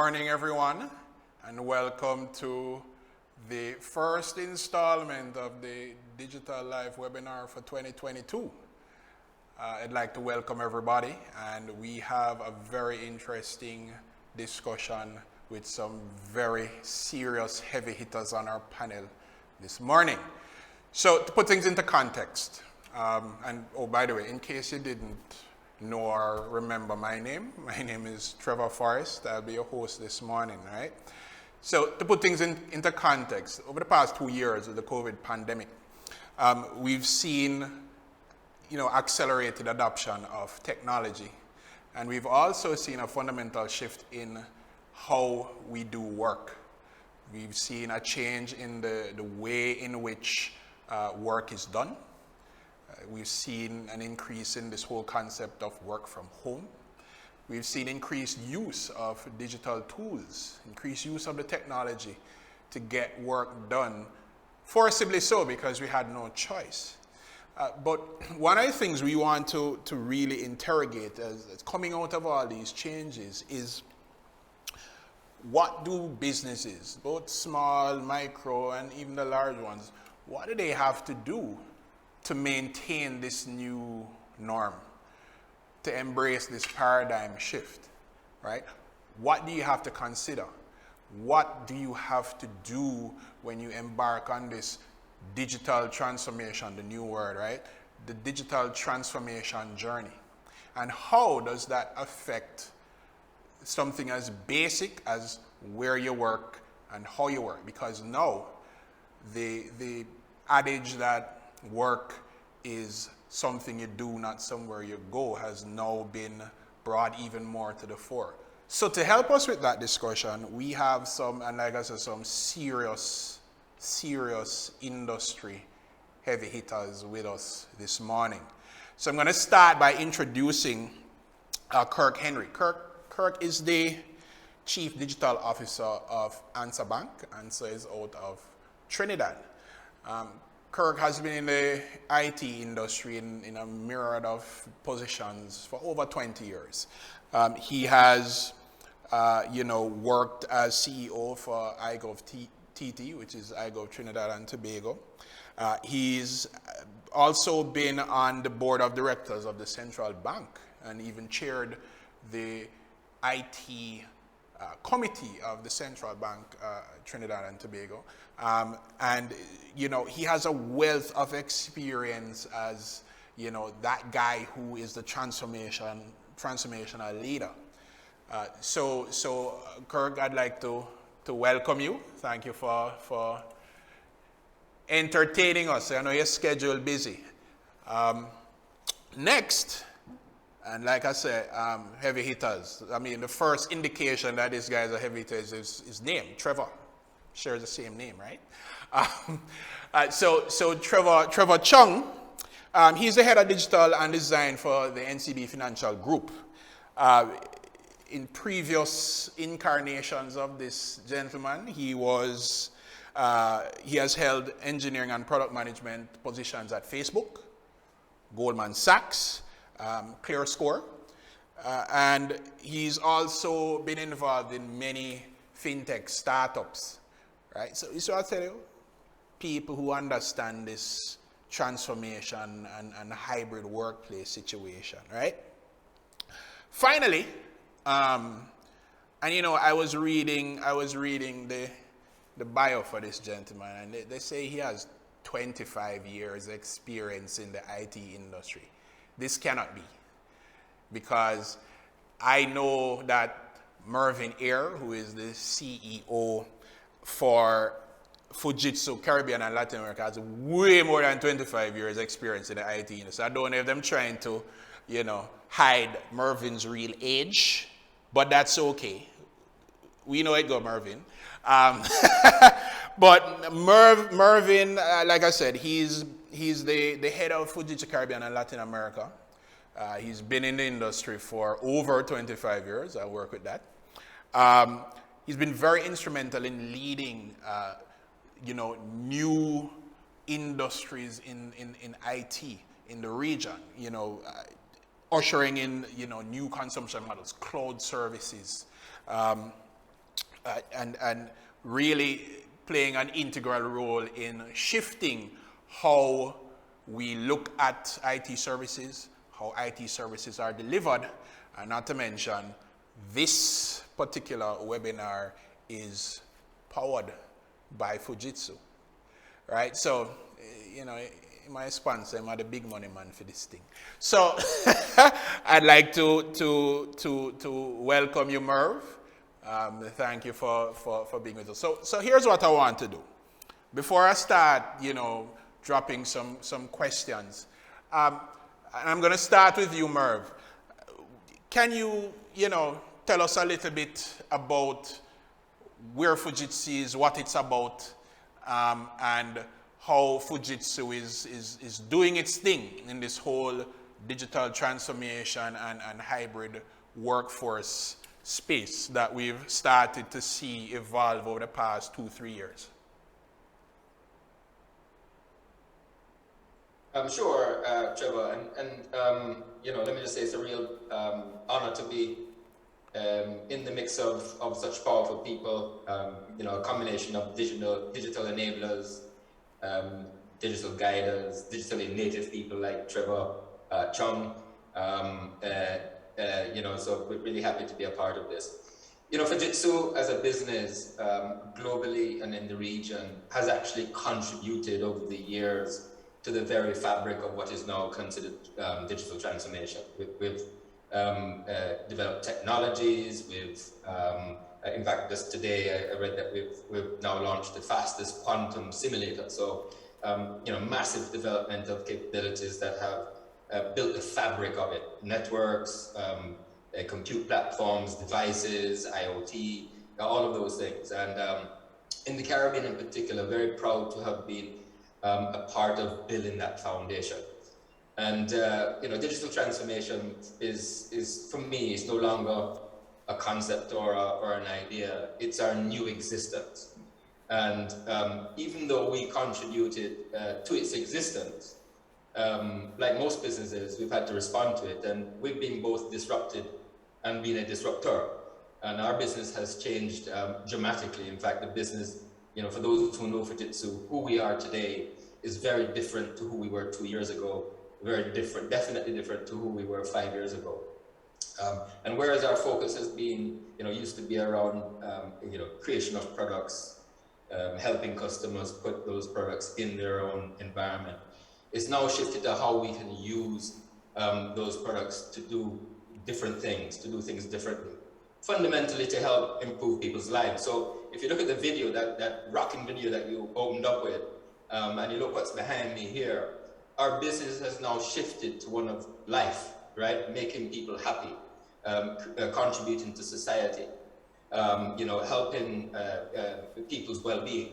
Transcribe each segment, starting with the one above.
morning, everyone, and welcome to the first installment of the Digital Live webinar for 2022. I'd like to welcome everybody, and we have a very interesting discussion with some very serious heavy hitters on our panel this morning. So to put things into context, and oh, by the way, in case you didn't know or remember my name is Trevor Forrest. I'll be your host this morning, right? So to put things into context, over the past 2 years of the COVID pandemic, we've seen, accelerated adoption of technology, and we've also seen a fundamental shift in how we do work. We've seen a change in the way in which work is done. We've seen an increase in this whole concept of work from home. We've seen increased use of digital tools, increased use of the technology to get work done, forcibly so because we had no choice. But one of the things we want to really interrogate as coming out of all these changes is, what do businesses, both small, micro, and even the large ones, what do they have to do to maintain this new norm, to embrace this paradigm shift, right? What do you have to consider? What do you have to do when you embark on this digital transformation, the new word, right? The digital transformation journey. And how does that affect something as basic as where you work and how you work? Because now the adage that work is something you do, not somewhere you go, has now been brought even more to the fore. So to help us with that discussion, we have some serious industry heavy hitters with us this morning. So I'm going to start by introducing Kirk Henry. Kirk is the Chief Digital Officer of Answer Bank. Answer is out of Trinidad. Kirk has been in the IT industry in a myriad of positions for over 20 years. He has, worked as CEO for iGov TT, which is iGov Trinidad and Tobago. He's also been on the board of directors of the Central Bank and even chaired the IT committee of the Central Bank, Trinidad and Tobago. And he has a wealth of experience as, that guy who is the transformational leader. So Kirk, I'd like to welcome you. Thank you for entertaining us. I know your schedule busy. Next, and like I said, heavy hitters. I mean, the first indication that this guy is a heavy hitter is his name, Trevor. Shares the same name, right? So Trevor Chung, he's the head of digital and design for the NCB Financial Group. In previous incarnations of this gentleman, he has held engineering and product management positions at Facebook, Goldman Sachs, ClearScore, and he's also been involved in many fintech startups, right? So I tell you, people who understand this transformation and hybrid workplace situation, right? Finally, I was reading the bio for this gentleman, and they say he has 25 years experience in the IT industry. This cannot be, because I know that Mervyn Eyre, who is the CEO for Fujitsu Caribbean and Latin America, has way more than 25 years experience in the IT industry. I don't know if them trying to, hide Mervyn's real age, but that's okay. We know it go, Mervyn. But Mervyn, like I said, he's the head of Fujitsu Caribbean and Latin America. He's been in the industry for over 25 years. I work with that. He's been very instrumental in leading, new industries in IT in the region. Ushering in, new consumption models, cloud services. and really playing an integral role in shifting how we look at IT services, how IT services are delivered, and not to mention this particular webinar is powered by Fujitsu, right? So, you know, my sponsor, I'm the big money man for this thing. So, I'd like to welcome you, Merv. Thank you for being with us. So here's what I want to do. Before I start, you know, dropping some questions, and I'm going to start with you, Merv. Can you, you know, tell us a little bit about where Fujitsu is, what it's about, and how Fujitsu is doing its thing in this whole digital transformation and hybrid workforce space that we've started to see evolve over the past 2-3 years? Sure, Trevor, and you know, let me just say it's a real honor to be in the mix of such powerful people. You know, a combination of digital enablers, digital guiders, digitally native people like Trevor Chung. You know, so we're really happy to be a part of this. You know, Fujitsu as a business globally and in the region has actually contributed over the years to the very fabric of what is now considered digital transformation. We've developed technologies. In fact, just today I read that we've now launched the fastest quantum simulator. So, you know, massive development of capabilities that have built the fabric of it: networks, compute platforms, devices, IoT, all of those things. And in the Caribbean in particular, very proud to have been a part of building that foundation. And you know, digital transformation is for me, is no longer a concept or an idea. It's our new existence. And even though we contributed to its existence, like most businesses, we've had to respond to it, and we've been both disrupted and been a disruptor. And our business has changed dramatically. In fact, the business, you know, for those who know Fujitsu, who we are today is very different to who we were 2 years ago. Very different, definitely different to who we were 5 years ago. And whereas our focus has been, you know, used to be around, you know, creation of products, helping customers put those products in their own environment, it's now shifted to how we can use those products to do different things, to do things differently, fundamentally to help improve people's lives. So if you look at the video, that rocking video that you opened up with, and you look what's behind me here, our business has now shifted to one of life, right? Making people happy, contributing to society, you know, helping people's well-being.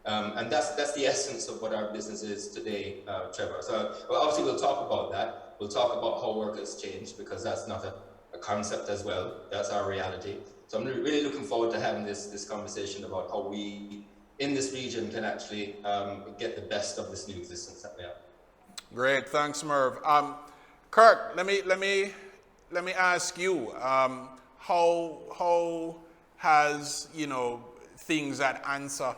And that's the essence of what our business is today, Trevor. So well, obviously we'll talk about that. We'll talk about how work has changed, because that's not a concept as well. That's our reality. So I'm really looking forward to having this conversation about how we in this region can actually get the best of this new existence that we have. Great, thanks, Merv. Kirk, let me ask you, how has, you know, things at Answer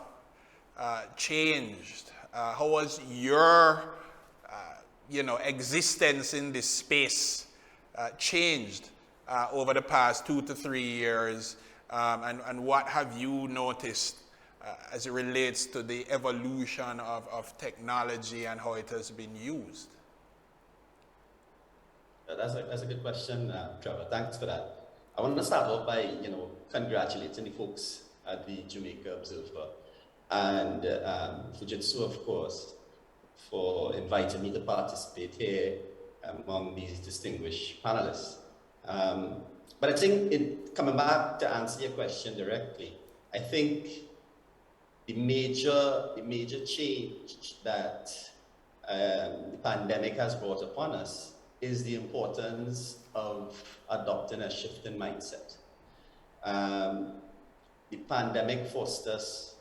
changed? How has your you know, existence in this space changed over the past 2 to 3 years, and what have you noticed as it relates to the evolution of technology and how it has been used? That's a good question, Trevor. Thanks for that. I want to start off by, you know, congratulating the folks at the Jamaica Observer and Fujitsu, of course, for inviting me to participate here among these distinguished panelists. But I think, coming back to answer your question directly, I think the major change that the pandemic has brought upon us is the importance of adopting a shift in mindset. The pandemic forced us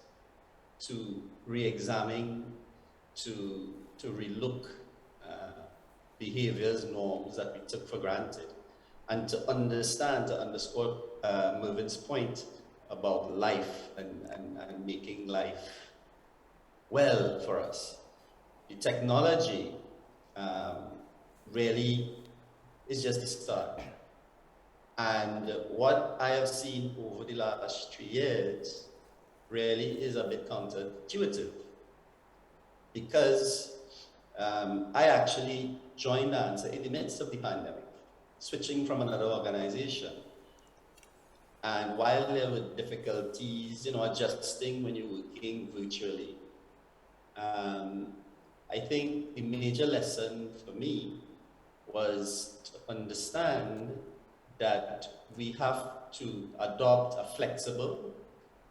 to re-examine, to relook behaviors, norms that we took for granted, and to understand, to underscore Mervin's point about life and making life well for us. The technology really is just the start. And what I have seen over the last 3 years really is a bit counterintuitive, because I actually joined ANSA in the midst of the pandemic, switching from another organization. And while there were difficulties, adjusting when you're working virtually, I think the major lesson for me was to understand that we have to adopt a flexible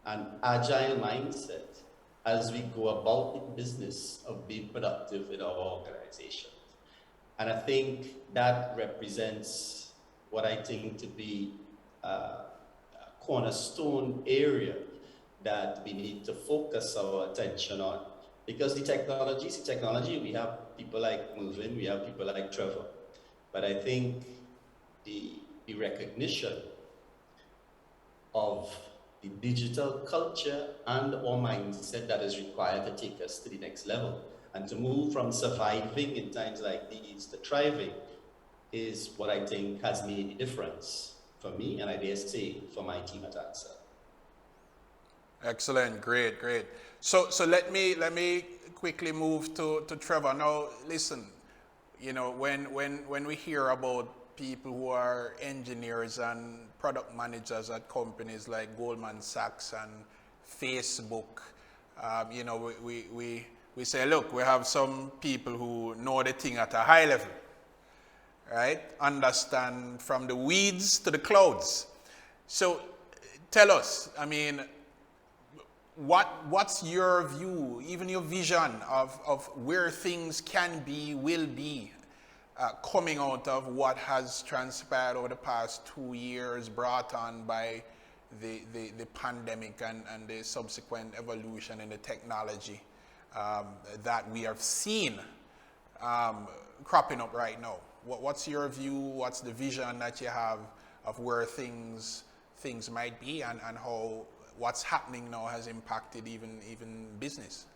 and agile mindset as we go about the business of being productive in our organizations. And I think that represents what I think to be a cornerstone area that we need to focus our attention on. Because the technology, we have people like Melvin, we have people like Trevor. But I think the recognition of the digital culture and or mindset that is required to take us to the next level and to move from surviving in times like these to thriving is what I think has made a difference for me, and I dare say for my team at ANSA. Excellent, great. So let me quickly move to Trevor. Now, listen, when we hear about people who are engineers and product managers at companies like Goldman Sachs and Facebook, we say, look, we have some people who know the thing at a high level, right? Understand from the weeds to the clouds. So tell us, what's your view, even your vision of where things can be, will be, coming out of what has transpired over the past 2 years, brought on by the pandemic and the subsequent evolution in the technology that we have seen cropping up right now? What's your view? What's the vision that you have of where things might be, and how what's happening now has impacted even business?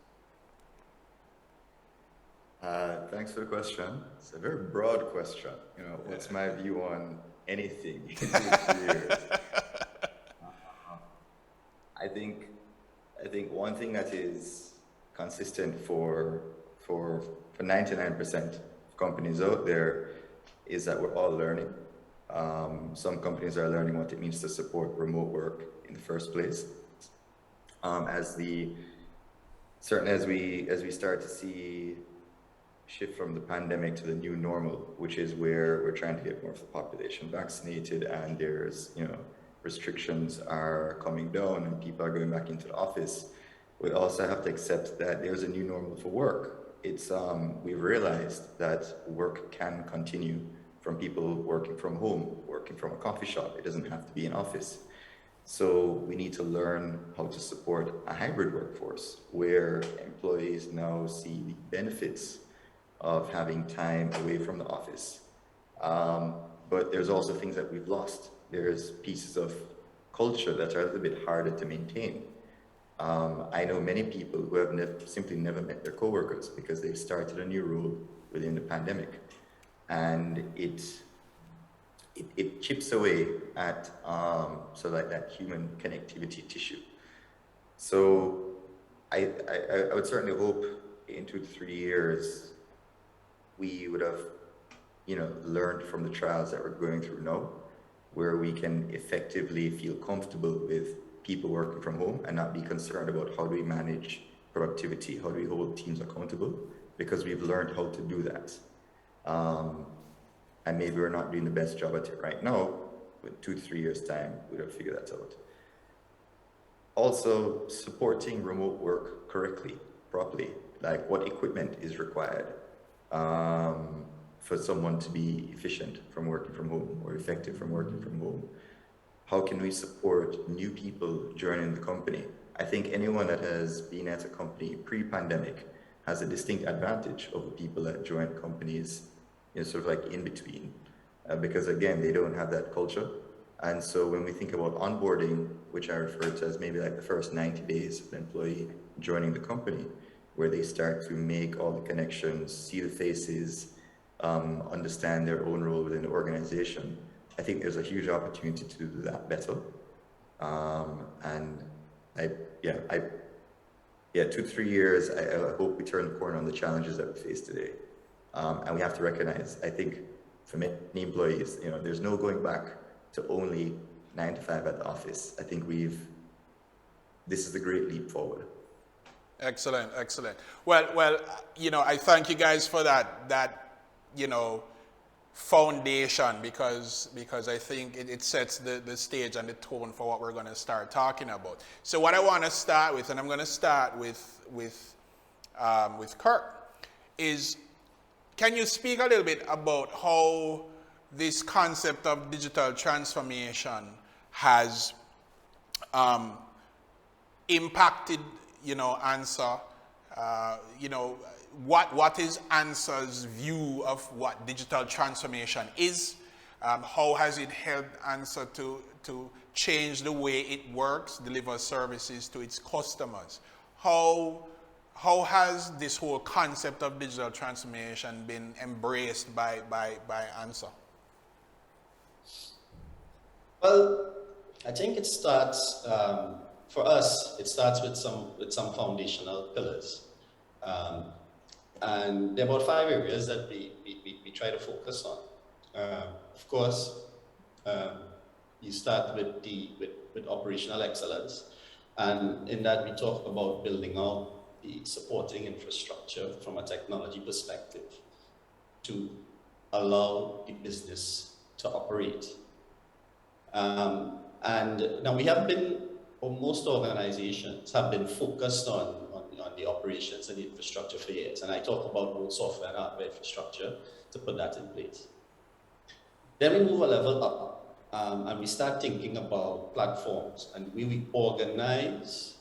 Thanks for the question. It's a very broad question. What's my view on anything in 2 years? I think one thing that is consistent for 99% of companies out there is that we're all learning. Some companies are learning what it means to support remote work in the first place. Certainly as we start to see shift from the pandemic to the new normal, which is where we're trying to get more of the population vaccinated, and there's, restrictions are coming down and people are going back into the office. We also have to accept that there's a new normal for work. We've realized that work can continue from people working from home, working from a coffee shop. It doesn't have to be an office. So we need to learn how to support a hybrid workforce where employees now see the benefits of having time away from the office. But there's also things that we've lost. There's pieces of culture that are a little bit harder to maintain. I know many people who have simply never met their coworkers because they started a new role within the pandemic. And it chips away at that human connectivity tissue. So I would certainly hope in 2 to 3 years we would have learned from the trials that we're going through now, where we can effectively feel comfortable with people working from home and not be concerned about how do we manage productivity, how do we hold teams accountable, because we've learned how to do that. And maybe we're not doing the best job at it right now. With 2 to 3 years time, we'd have figured that out. Also, supporting remote work correctly, properly, like what equipment is required for someone to be efficient from working from home or effective from working from home. How can we support new people joining the company? I think anyone that has been at a company pre-pandemic has a distinct advantage over people that join companies sort of like in between, because again, they don't have that culture. And so when we think about onboarding, which I refer to as maybe like the first 90 days of an employee joining the company, where they start to make all the connections, see the faces, understand their own role within the organization, I think there's a huge opportunity to do that better. And yeah, 2 to 3 years, I hope we turn the corner on the challenges that we face today. And we have to recognize, I think, for many employees, there's no going back to only 9 to 5 at the office. I think this is a great leap forward. Excellent, excellent. Well, I thank you guys for that foundation, because I think it sets the stage and the tone for what we're going to start talking about. So what I want to start with, and I'm going to start with Kurt, is can you speak a little bit about how this concept of digital transformation has impacted, ANSA? What is ANSA's view of what digital transformation is? How has it helped ANSA to change the way it works, deliver services to its customers? How has this whole concept of digital transformation been embraced by ANSA? Well, I think it starts, for us, it starts with some foundational pillars. And there are about 5 areas that we try to focus on. Of course, you start with operational excellence. And in that, we talk about building out the supporting infrastructure from a technology perspective to allow the business to operate. And now most organizations have been focused on the operations and the infrastructure for years. And I talk about both software and hardware infrastructure to put that in place. Then we move a level up and we start thinking about platforms and we organize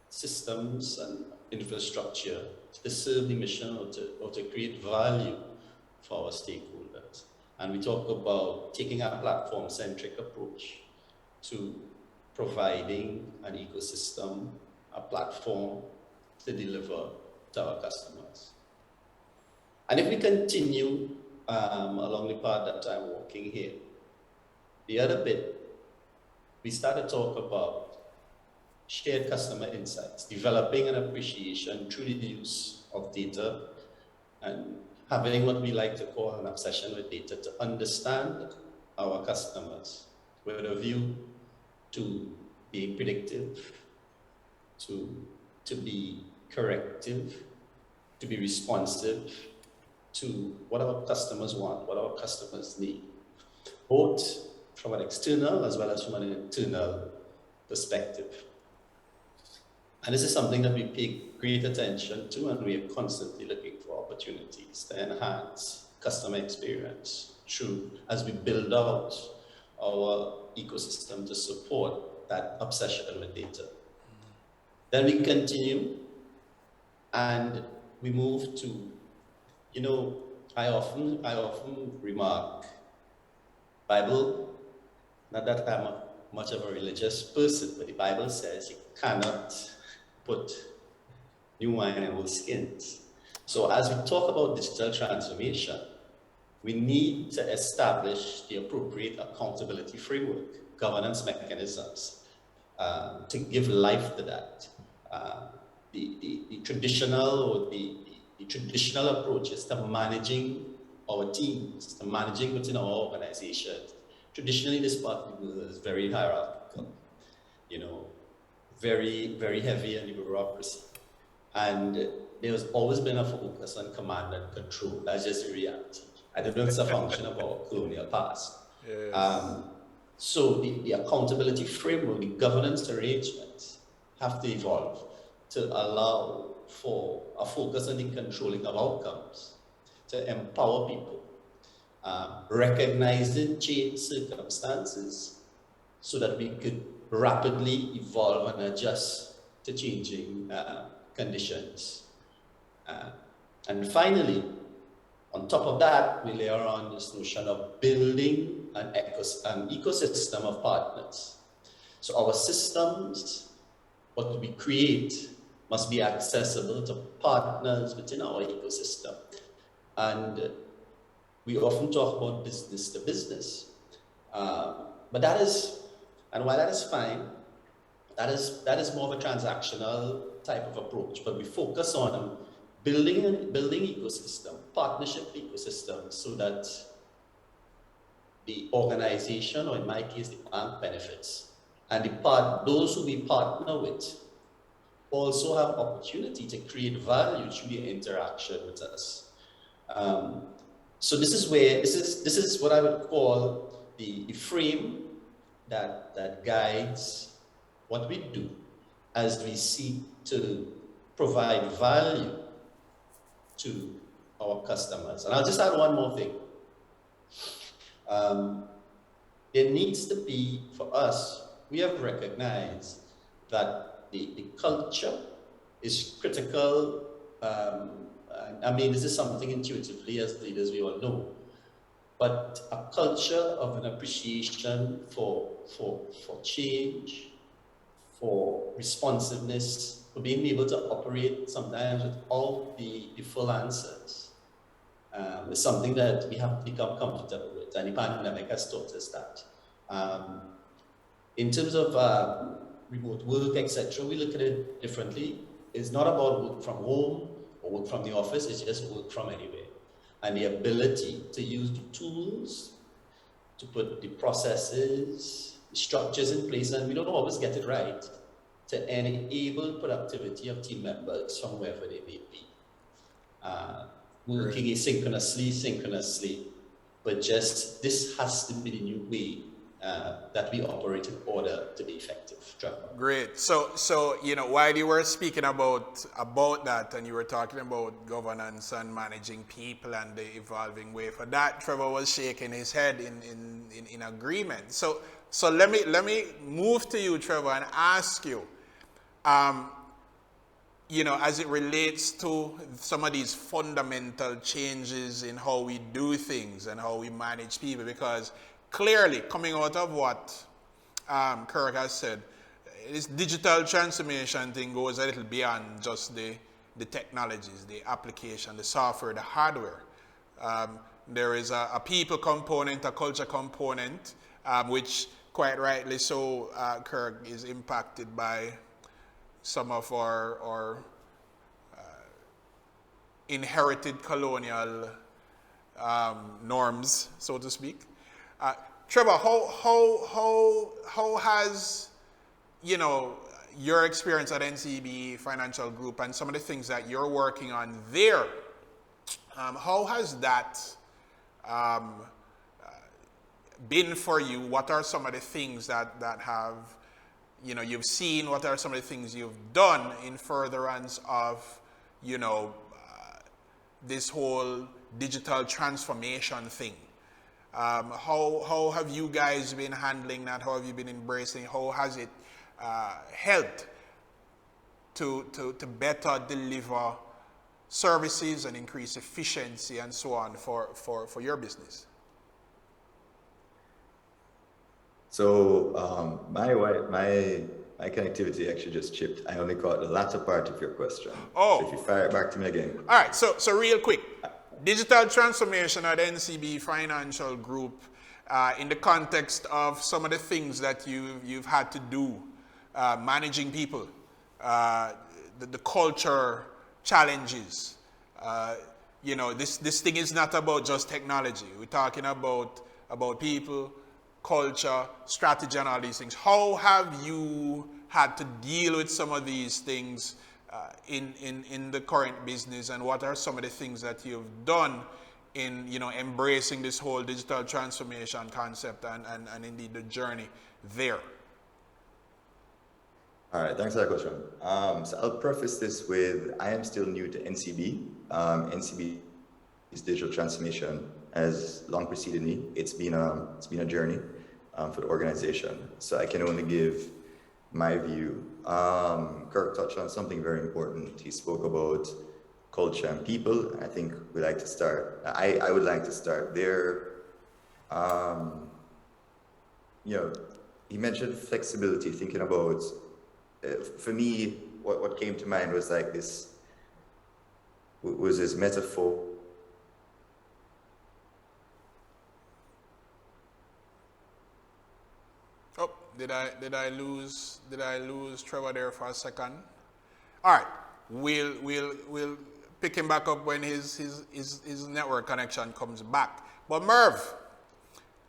systems and infrastructure to serve the mission or to create value for our stakeholders. And we talk about taking a platform-centric approach to providing an ecosystem, a platform to deliver to our customers. And if we continue along the path that I'm walking here, the other bit, we start to talk about shared customer insights, developing an appreciation through the use of data and having what we like to call an obsession with data to understand our customers with a view to being predictive, to be corrective, to be responsive to what our customers want, what our customers need, both from an external as well as from an internal perspective. And this is something that we pay great attention to, and we are constantly looking for opportunities to enhance customer experience as we build out our ecosystem to support that obsession with data. Then we continue and we move to, I often remark, Bible, not that I'm much of a religious person, but the Bible says you cannot put new wine in old skins. So as we talk about digital transformation, we need to establish the appropriate accountability framework, governance mechanisms, to give life to that. The traditional approaches to managing our teams, to managing within our organizations. Traditionally, this part of the world is very hierarchical, very, very heavy on the bureaucracy. And there's always been a focus on command and control. That's just the reality. I don't know if it's a function of our colonial past. Yes. So the accountability framework, the governance arrangements have to evolve to allow for a focus on the controlling of outcomes, to empower people, recognizing changed circumstances so that we could rapidly evolve and adjust to changing conditions. And finally, On top of that, we layer on this notion of building an ecosystem of partners. So our systems, what we create, must be accessible to partners within our ecosystem. And we often talk about business to business. But that is, and while that is fine, that is more of a transactional type of approach, but we focus on building ecosystem, partnership ecosystem, so that the organization, or in my case, the bank, benefits, and those who we partner with also have opportunity to create value through their interaction with us. So this is what I would call the frame that guides what we do as we seek to provide value to our customers. And I'll just add one more thing. There needs to be, for us, we have recognized that the culture is critical. I mean, this is something intuitively as leaders we all know, but a culture of an appreciation for change, for responsiveness, for being able to operate sometimes without the full answers, is something that we have to become comfortable with, and the pandemic has taught us that. In terms of remote work, etc., we look at it differently. It's not about work from home or work from the office, it's just work from anywhere. And the ability to use the tools, to put the processes, the structures in place, and we don't always get it right, to enable productivity of team members from wherever they may be. Working asynchronously, synchronously, but just this has to be the new way that we operate in order to be effective. Trevor. Great. So you know, while you were speaking about that, and you were talking about governance and managing people and the evolving way for that, Trevor was shaking his head in agreement. So let me move to you, Trevor, and ask you, you know, as it relates to some of these fundamental changes in how we do things and how we manage people, because clearly coming out of what Kirk has said, this digital transformation thing goes a little beyond just the technologies, the application, the software, the hardware. There is a people component, a culture component, which quite rightly so, Kirk, is impacted by some of our inherited colonial norms, so to speak. Trevor, how has, you know, your experience at NCB Financial Group and some of the things that you're working on there, how has that been for you? What are some of the things that have, you know, you've seen? What are some of the things you've done in furtherance of, you know, this whole digital transformation thing? How have you guys been handling that? How have you been embracing? How has it helped to better deliver services and increase efficiency and so on for your business? So my connectivity actually just chipped. I only caught the latter part of your question. Oh. So if you fire it back to me again. All right. So real quick, digital transformation at NCB Financial Group, in the context of some of the things that you've had to do, managing people, the culture challenges. You know, this thing is not about just technology. We're talking about people, culture, strategy, and all these things. How have you had to deal with some of these things in the current business, and what are some of the things that you've done in, you know, embracing this whole digital transformation concept and indeed the journey there? All right, thanks for that question. So I'll preface this with, I am still new to NCB. NCB's digital transformation has long preceded me. It's been a journey for the organization. So I can only give my view. Kirk touched on something very important. He spoke about culture and people. I think we like to start. I would like to start there. You know, he mentioned flexibility. Thinking about, for me, what came to mind was like this. Was this metaphor? Oh, did I lose Trevor there for a second? All right, we'll pick him back up when his network connection comes back. But Merv,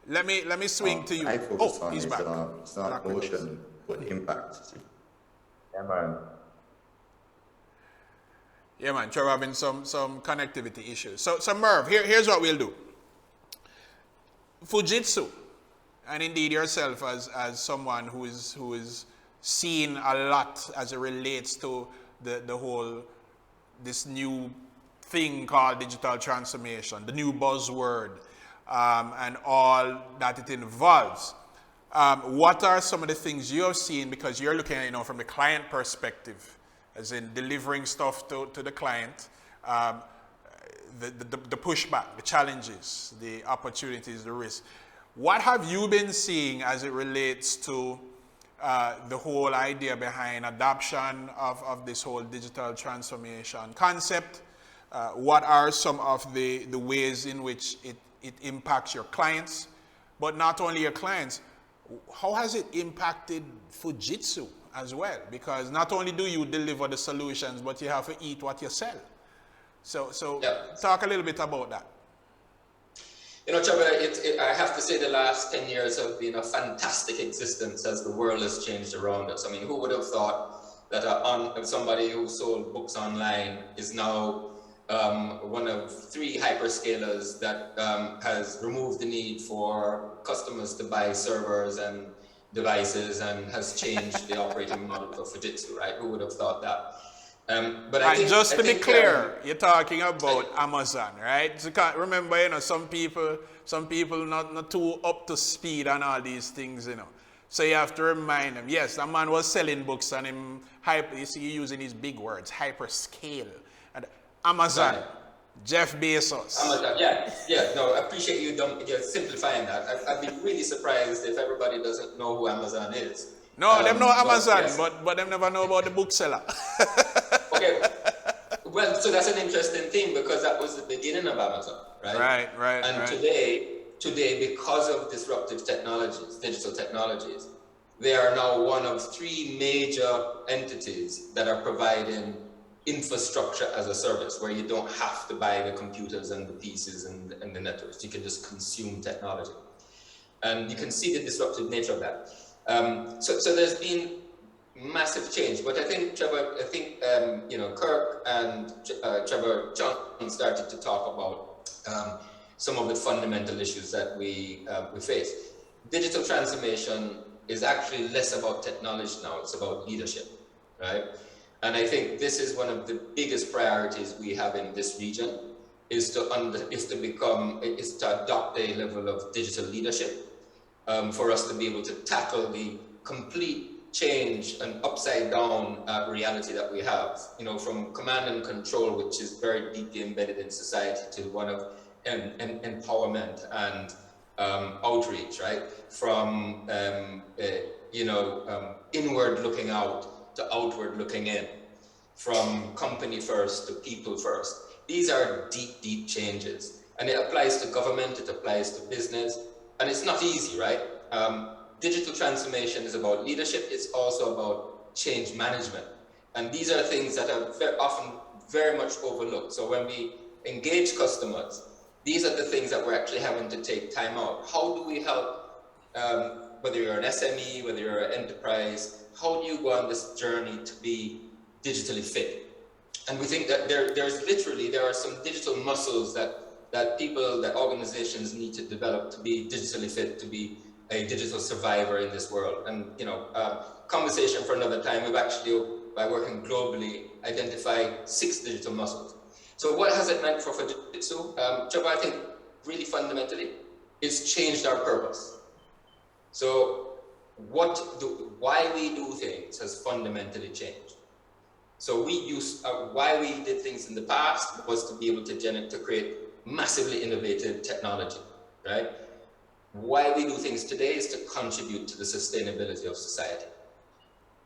let me swing to you. I focus on he's is, back. it's not Back with us. motion, but impact. Yeah, man. Yeah, man. Trevor having some connectivity issues. So Merv, here's what we'll do. Fujitsu, and indeed yourself as someone who is seen a lot as it relates to the whole this new thing called digital transformation, the new buzzword, and all that it involves. What are some of the things you have seen, because you're looking at, from the client perspective, as in delivering stuff to the client, the pushback, the challenges, the opportunities, the risks. What have you been seeing as it relates to the whole idea behind adoption of this whole digital transformation concept? What are some of the ways in which it impacts your clients? But not only your clients, how has it impacted Fujitsu as well? Because not only do you deliver the solutions, but you have to eat what you sell. So Yeah. Talk a little bit about that. Trevor, I have to say the last 10 years have been a fantastic existence as the world has changed around us. I mean, who would have thought that somebody who sold books online is now one of 3 hyperscalers that has removed the need for customers to buy servers and devices and has changed the operating model for Fujitsu, right? Who would have thought that? But I think, just to be clear, you're talking about Amazon, right? So remember, some people not too up to speed on all these things, So you have to remind them. Yes, that man was selling books and him you see, using these big words, hyperscale. And Amazon, right. Jeff Bezos. Amazon, yeah. No, I appreciate you simplifying that. I'd be really surprised if everybody doesn't know who Amazon is. No, them know Amazon, but them never know about the bookseller. Okay. Well, so that's an interesting thing, because that was the beginning of Amazon, right? Right. And today, because of disruptive technologies, digital technologies, they are now one of 3 major entities that are providing infrastructure as a service, where you don't have to buy the computers and the pieces and the networks. You can just consume technology. And you can see the disruptive nature of that. So there's been massive change, but I think Trevor, Kirk and Trevor John started to talk about some of the fundamental issues that we face. Digital transformation is actually less about technology now; it's about leadership, right? And I think this is one of the biggest priorities we have in this region: is to adopt a level of digital leadership for us to be able to tackle the complete change and upside down reality that we have, from command and control, which is very deeply embedded in society, to one of empowerment and outreach, right? From inward looking out to outward looking in, from company first to people first. These are deep changes, and it applies to government, it applies to business, and it's not easy, right? Digital transformation is about leadership. It's also about change management. And these are things that are often very much overlooked. So when we engage customers, these are the things that we're actually having to take time out. How do we help, whether you're an SME, whether you're an enterprise, how do you go on this journey to be digitally fit? And we think that there are some digital muscles that organizations need to develop to be digitally fit, to be a digital survivor in this world. And conversation for another time. We've actually, by working globally, identified 6 digital muscles. So what has it meant for Fujitsu? Trevor, I think really fundamentally, it's changed our purpose. So why we do things has fundamentally changed. So we use why we did things in the past was to be able to create massively innovative technology, right? Why we do things today is to contribute to the sustainability of society.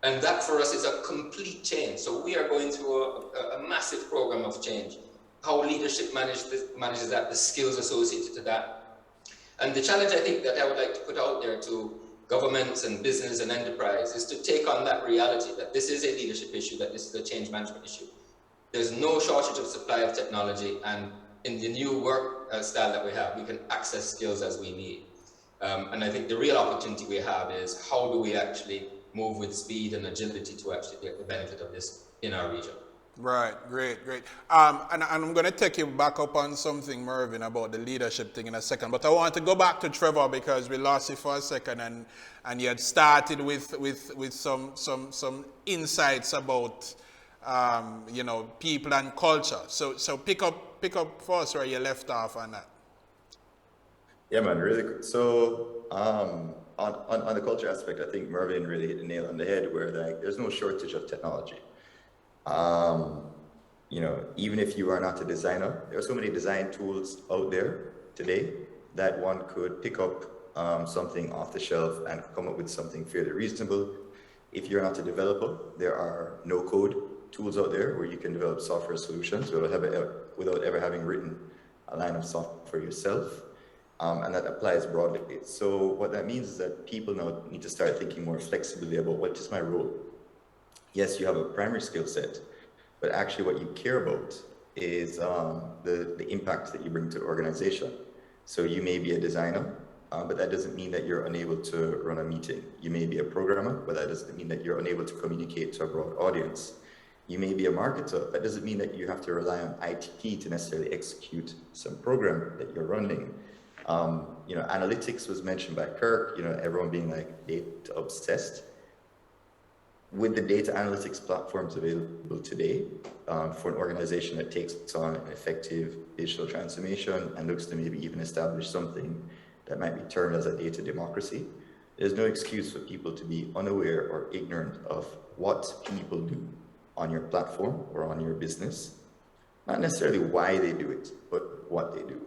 And that for us is a complete change. So we are going through a massive program of change. How leadership manages that, the skills associated to that. And the challenge I think that I would like to put out there to governments and business and enterprise is to take on that reality that this is a leadership issue, that this is a change management issue. There's no shortage of supply of technology, and in the new work style that we have, we can access skills as we need. And I think the real opportunity we have is how do we actually move with speed and agility to actually get the benefit of this in our region. Right, great. And I'm going to take you back up on something, Mervyn, about the leadership thing in a second. But I want to go back to Trevor because we lost you for a second, and you had started with some insights about people and culture. So pick up for us where you left off on that. Yeah, man, really good. So on the culture aspect, I think Mervyn really hit the nail on the head where there's no shortage of technology. Even if you are not a designer, there are so many design tools out there today that one could pick up something off the shelf and come up with something fairly reasonable. If you're not a developer, there are no-code tools out there where you can develop software solutions without ever having written a line of software yourself. And that applies broadly. So what that means is that people now need to start thinking more flexibly about what is my role. Yes, you have a primary skill set, but actually what you care about is the impact that you bring to the organization. So you may be a designer, but that doesn't mean that you're unable to run a meeting. You may be a programmer, but that doesn't mean that you're unable to communicate to a broad audience. You may be a marketer. That doesn't mean that you have to rely on IT to necessarily execute some program that you're running. Analytics was mentioned by Kirk, everyone being like data obsessed. With the data analytics platforms available today for an organization that takes on an effective digital transformation and looks to maybe even establish something that might be termed as a data democracy, there's no excuse for people to be unaware or ignorant of what people do on your platform or on your business. Not necessarily why they do it, but what they do.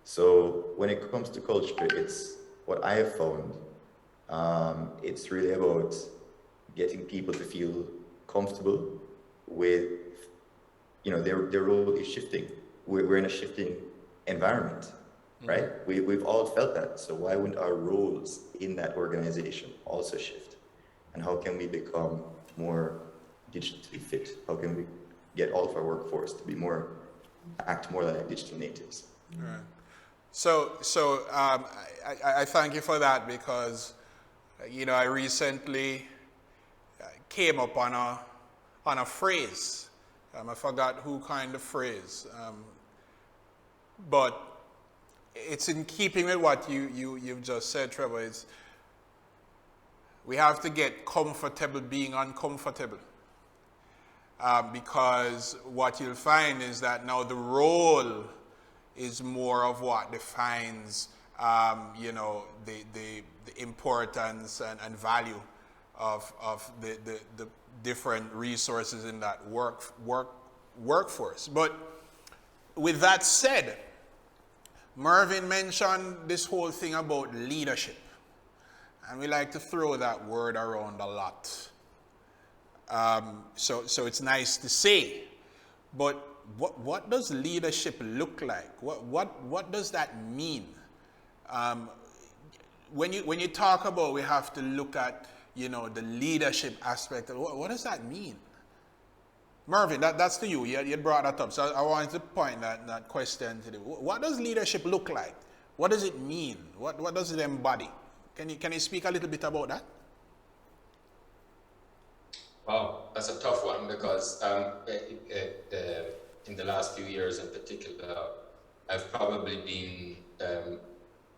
So when it comes to culture, it's what I have found. It's really about getting people to feel comfortable with, their role is shifting. We're in a shifting environment, right? We've all felt that. So why wouldn't our roles in that organization also shift? And how can we become more digitally fit? How can we get all of our workforce to act more like digital natives? All right. So I thank you for that because, I recently came up on a phrase. I forgot who coined the phrase, but it's in keeping with what you've just said, Trevor. It's we have to get comfortable being uncomfortable, because what you'll find is that now the role is more of what defines, the importance and value of the different resources in that workforce. But with that said, Mervyn mentioned this whole thing about leadership, and we like to throw that word around a lot. So it's nice to say, but what does leadership look like? What does that mean? When you talk about we have to look at the leadership aspect, what does that mean? Mervyn, that's to you. You brought that up, so I wanted to point that question to you. What does leadership look like? What does it mean? What does it embody? Can you speak a little bit about that? Wow, that's a tough one because in the last few years in particular, I've probably been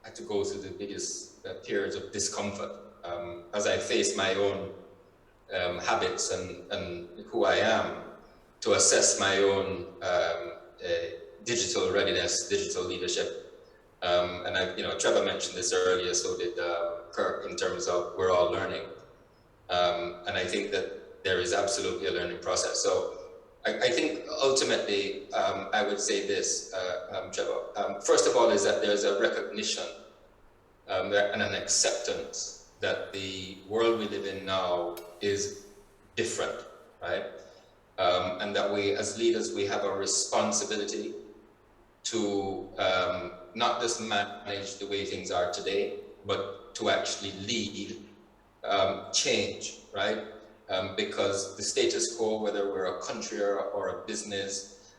had to go through the biggest periods of discomfort as I face my own habits and who I am, to assess my own digital readiness, digital leadership. And Trevor mentioned this earlier, so did Kirk, in terms of we're all learning. And I think that there is absolutely a learning process. So I think ultimately, I would say this, Trevor. First of all, is that there's a recognition and an acceptance that the world we live in now is different, right? And that we, as leaders, we have a responsibility to not just manage the way things are today, but to actually lead change, right? Because the status quo, whether we're a country or a business,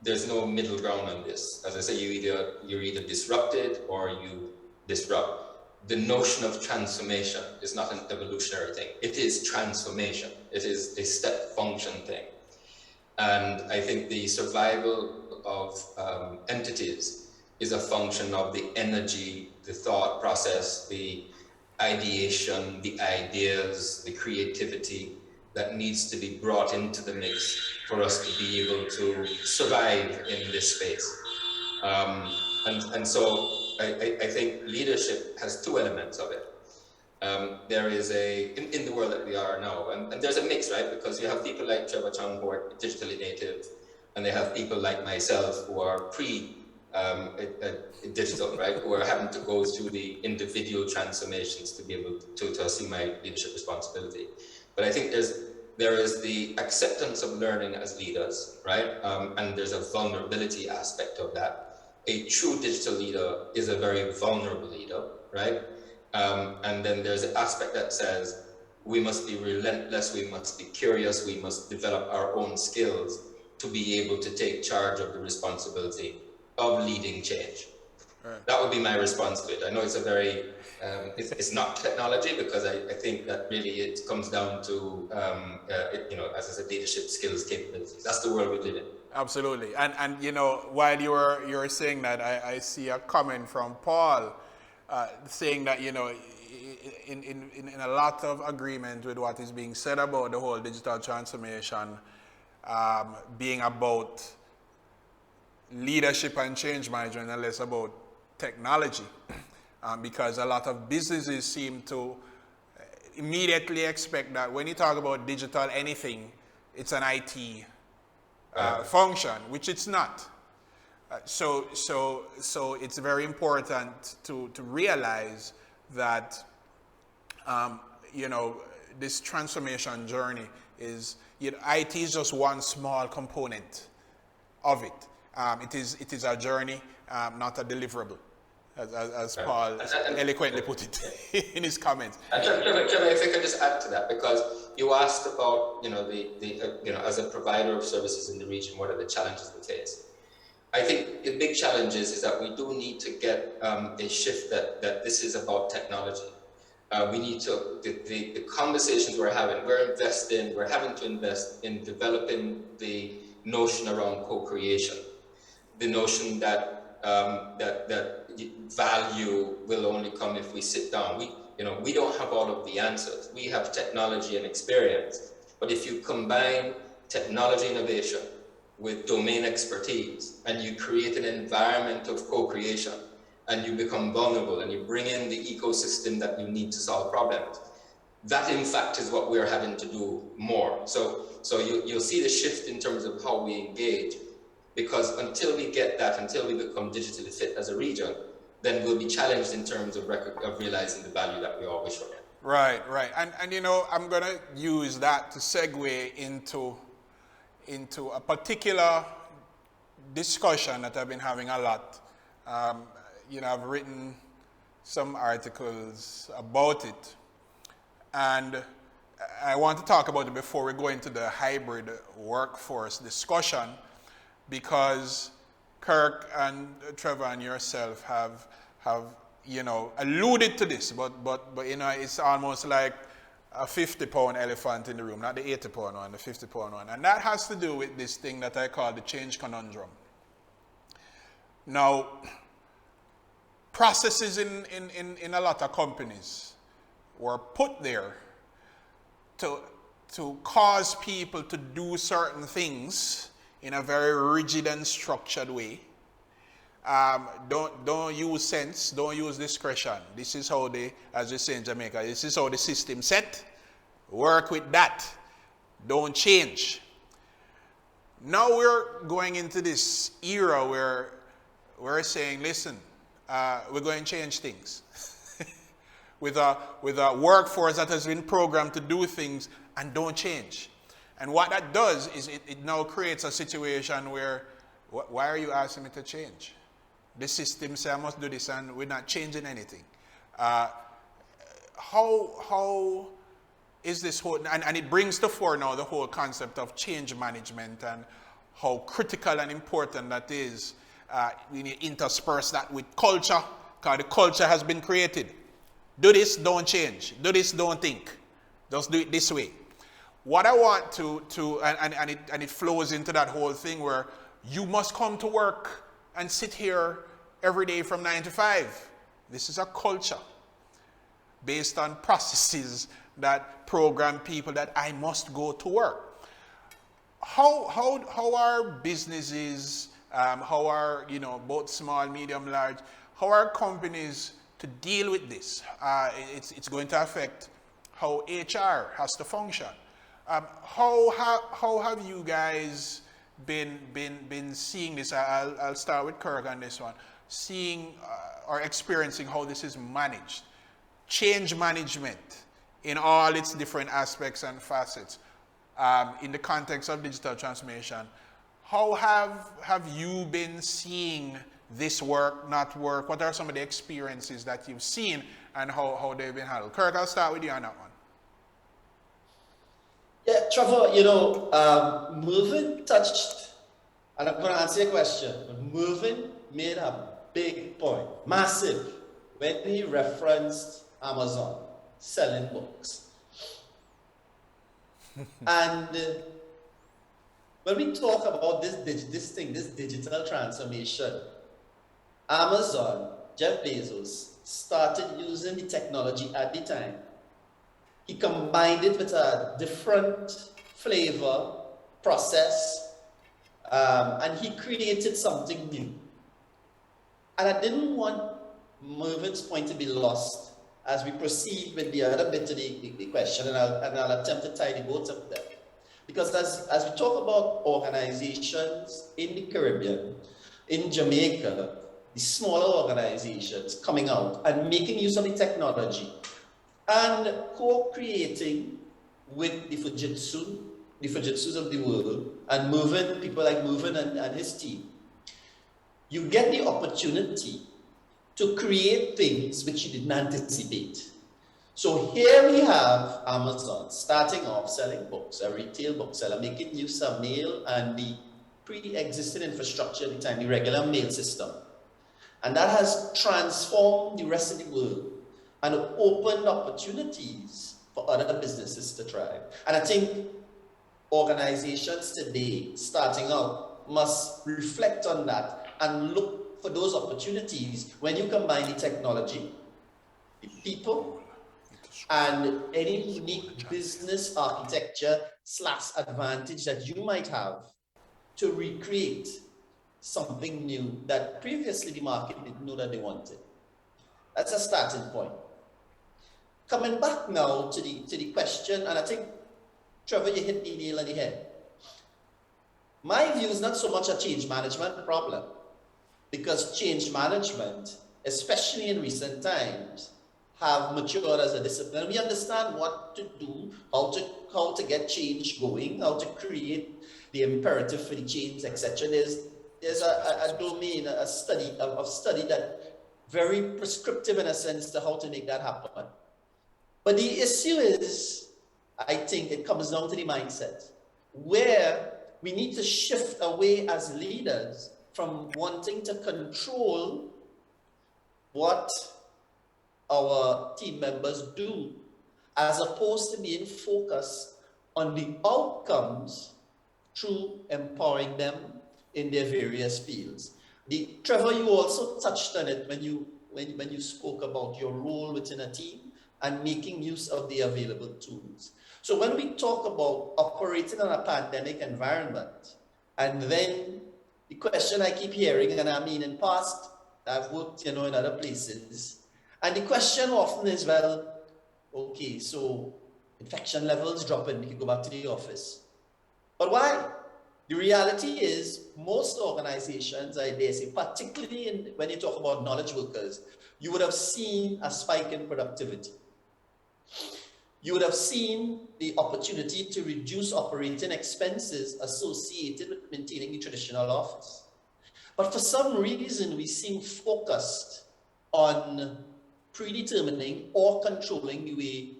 there's no middle ground on this. As I say, you're either disrupted or you disrupt. The notion of transformation is not an evolutionary thing. It is transformation. It is a step function thing. And I think the survival of entities is a function of the energy, the thought process, the ideation, the ideas, the creativity that needs to be brought into the mix for us to be able to survive in this space. And so I think leadership has two elements of it. There is in the world that we are now, and there's a mix, right? Because you have people like Trevor Chung who are digitally native, and they have people like myself who are digital, right? Who are having to go through the individual transformations to be able to assume my leadership responsibility. But I think there is the acceptance of learning as leaders, right? And there's a vulnerability aspect of that. A true digital leader is a very vulnerable leader, right? And then there's an aspect that says we must be relentless, we must be curious, we must develop our own skills to be able to take charge of the responsibility of leading change. Right. That would be my response to it. I know it's a very, it's not technology, because I think that really it comes down to, as I said, leadership skills, capabilities. That's the world we live in. Absolutely. And while you were saying that, I see a comment from Paul saying that, in a lot of agreement with what is being said about the whole digital transformation being about leadership and change management and less about technology, because a lot of businesses seem to immediately expect that when you talk about digital anything, it's an IT function, which it's not. So it's very important to realize that this transformation journey is, IT is just one small component of it. It is a journey, not a deliverable, as Paul eloquently put it in his comments. Trevor, if I could just add to that, because you asked about, as a provider of services in the region, what are the challenges we face? I think the big challenge is that we do need to get a shift that this is about technology. We need to, the conversations we're having, we're having to invest in developing the notion around co-creation, the notion that value will only come if we sit down. We don't have all of the answers. We have technology and experience, but if you combine technology innovation with domain expertise and you create an environment of co-creation and you become vulnerable and you bring in the ecosystem that you need to solve problems, that in fact is what we're having to do more. So you'll see the shift in terms of how we engage, because until we get that, until we become digitally fit as a region, then we'll be challenged in terms of realizing the value that we always show. Right. And I'm going to use that to segue into a particular discussion that I've been having a lot. I've written some articles about it, and I want to talk about it before we go into the hybrid workforce discussion, because Kirk and Trevor and yourself have alluded to this, but it's almost like a 50-pound elephant in the room, not the 80-pound one, the 50-pound one. And that has to do with this thing that I call the change conundrum. Now, processes in a lot of companies were put there to cause people to do certain things in a very rigid and structured way. Don't use sense, don't use discretion. This is how as we say in Jamaica, this is how the system set. Work with that. Don't change. Now we're going into this era where we're saying, listen, we're going to change things. with a workforce that has been programmed to do things and don't change. And what that does is it now creates a situation where, why are you asking me to change? The system says I must do this and we're not changing anything. How is this whole, and it brings to fore now the whole concept of change management and how critical and important that is. We need to intersperse that with culture, because the culture has been created. Do this, don't change. Do this, don't think. Just do it this way. What I want and it flows into that whole thing where you must come to work and sit here every day from 9 to 5. This is a culture based on processes that program people that I must go to work. How are businesses, how are, both small, medium, large, how are companies to deal with this? It's going to affect how HR has to function. How have you guys been seeing this? I'll start with Kirk on this one. Seeing or experiencing how this is managed. Change management in all its different aspects and facets. In the context of digital transformation, how have you been seeing this work, not work? What are some of the experiences that you've seen and how they've been handled? Kirk, I'll start with you on that one. Yeah, Trevor, Mervyn touched, and I'm going to answer your question, but Mervyn made a big point, massive, when he referenced Amazon selling books. And when we talk about this digital transformation, Amazon, Jeff Bezos, started using the technology at the time. He combined it with a different flavor, process, and he created something new. And I didn't want Mervyn's point to be lost as we proceed with the other bit of the question, and I'll attempt to tie the both of them. Because as we talk about organizations in the Caribbean, in Jamaica, the smaller organizations coming out and making use of the technology and co-creating with the Fujitsus of the world, and Mervyn, people like Mervyn and his team, you get the opportunity to create things which you didn't anticipate. So here we have Amazon starting off selling books, a retail bookseller, making use of mail and the pre-existing infrastructure at the time, the regular mail system. And that has transformed the rest of the world and opened opportunities for other businesses to thrive. And I think organizations today, starting out, must reflect on that and look for those opportunities when you combine the technology, the people, and any unique business architecture / advantage that you might have to recreate something new that previously the market didn't know that they wanted. That's a starting point. Coming back now to the question, and I think, Trevor, you hit the nail on the head. My view is not so much a change management problem, because change management, especially in recent times, have matured as a discipline. We understand what to do, how to get change going, how to create the imperative for the change, etc. There's a domain, a study that very prescriptive in a sense to how to make that happen. But the issue is, I think it comes down to the mindset, where we need to shift away as leaders from wanting to control what our team members do, as opposed to being focused on the outcomes through empowering them in their various fields. Trevor, you also touched on it when you spoke about your role within a team and making use of the available tools. So when we talk about operating in a pandemic environment, and then the question I keep hearing, and I mean in past, I've worked in other places, and the question often is, well, okay, so infection levels dropping, we can go back to the office. But why? The reality is most organizations, I dare say, particularly when you talk about knowledge workers, you would have seen a spike in productivity. You would have seen the opportunity to reduce operating expenses associated with maintaining the traditional office. But for some reason, we seem focused on predetermining or controlling the way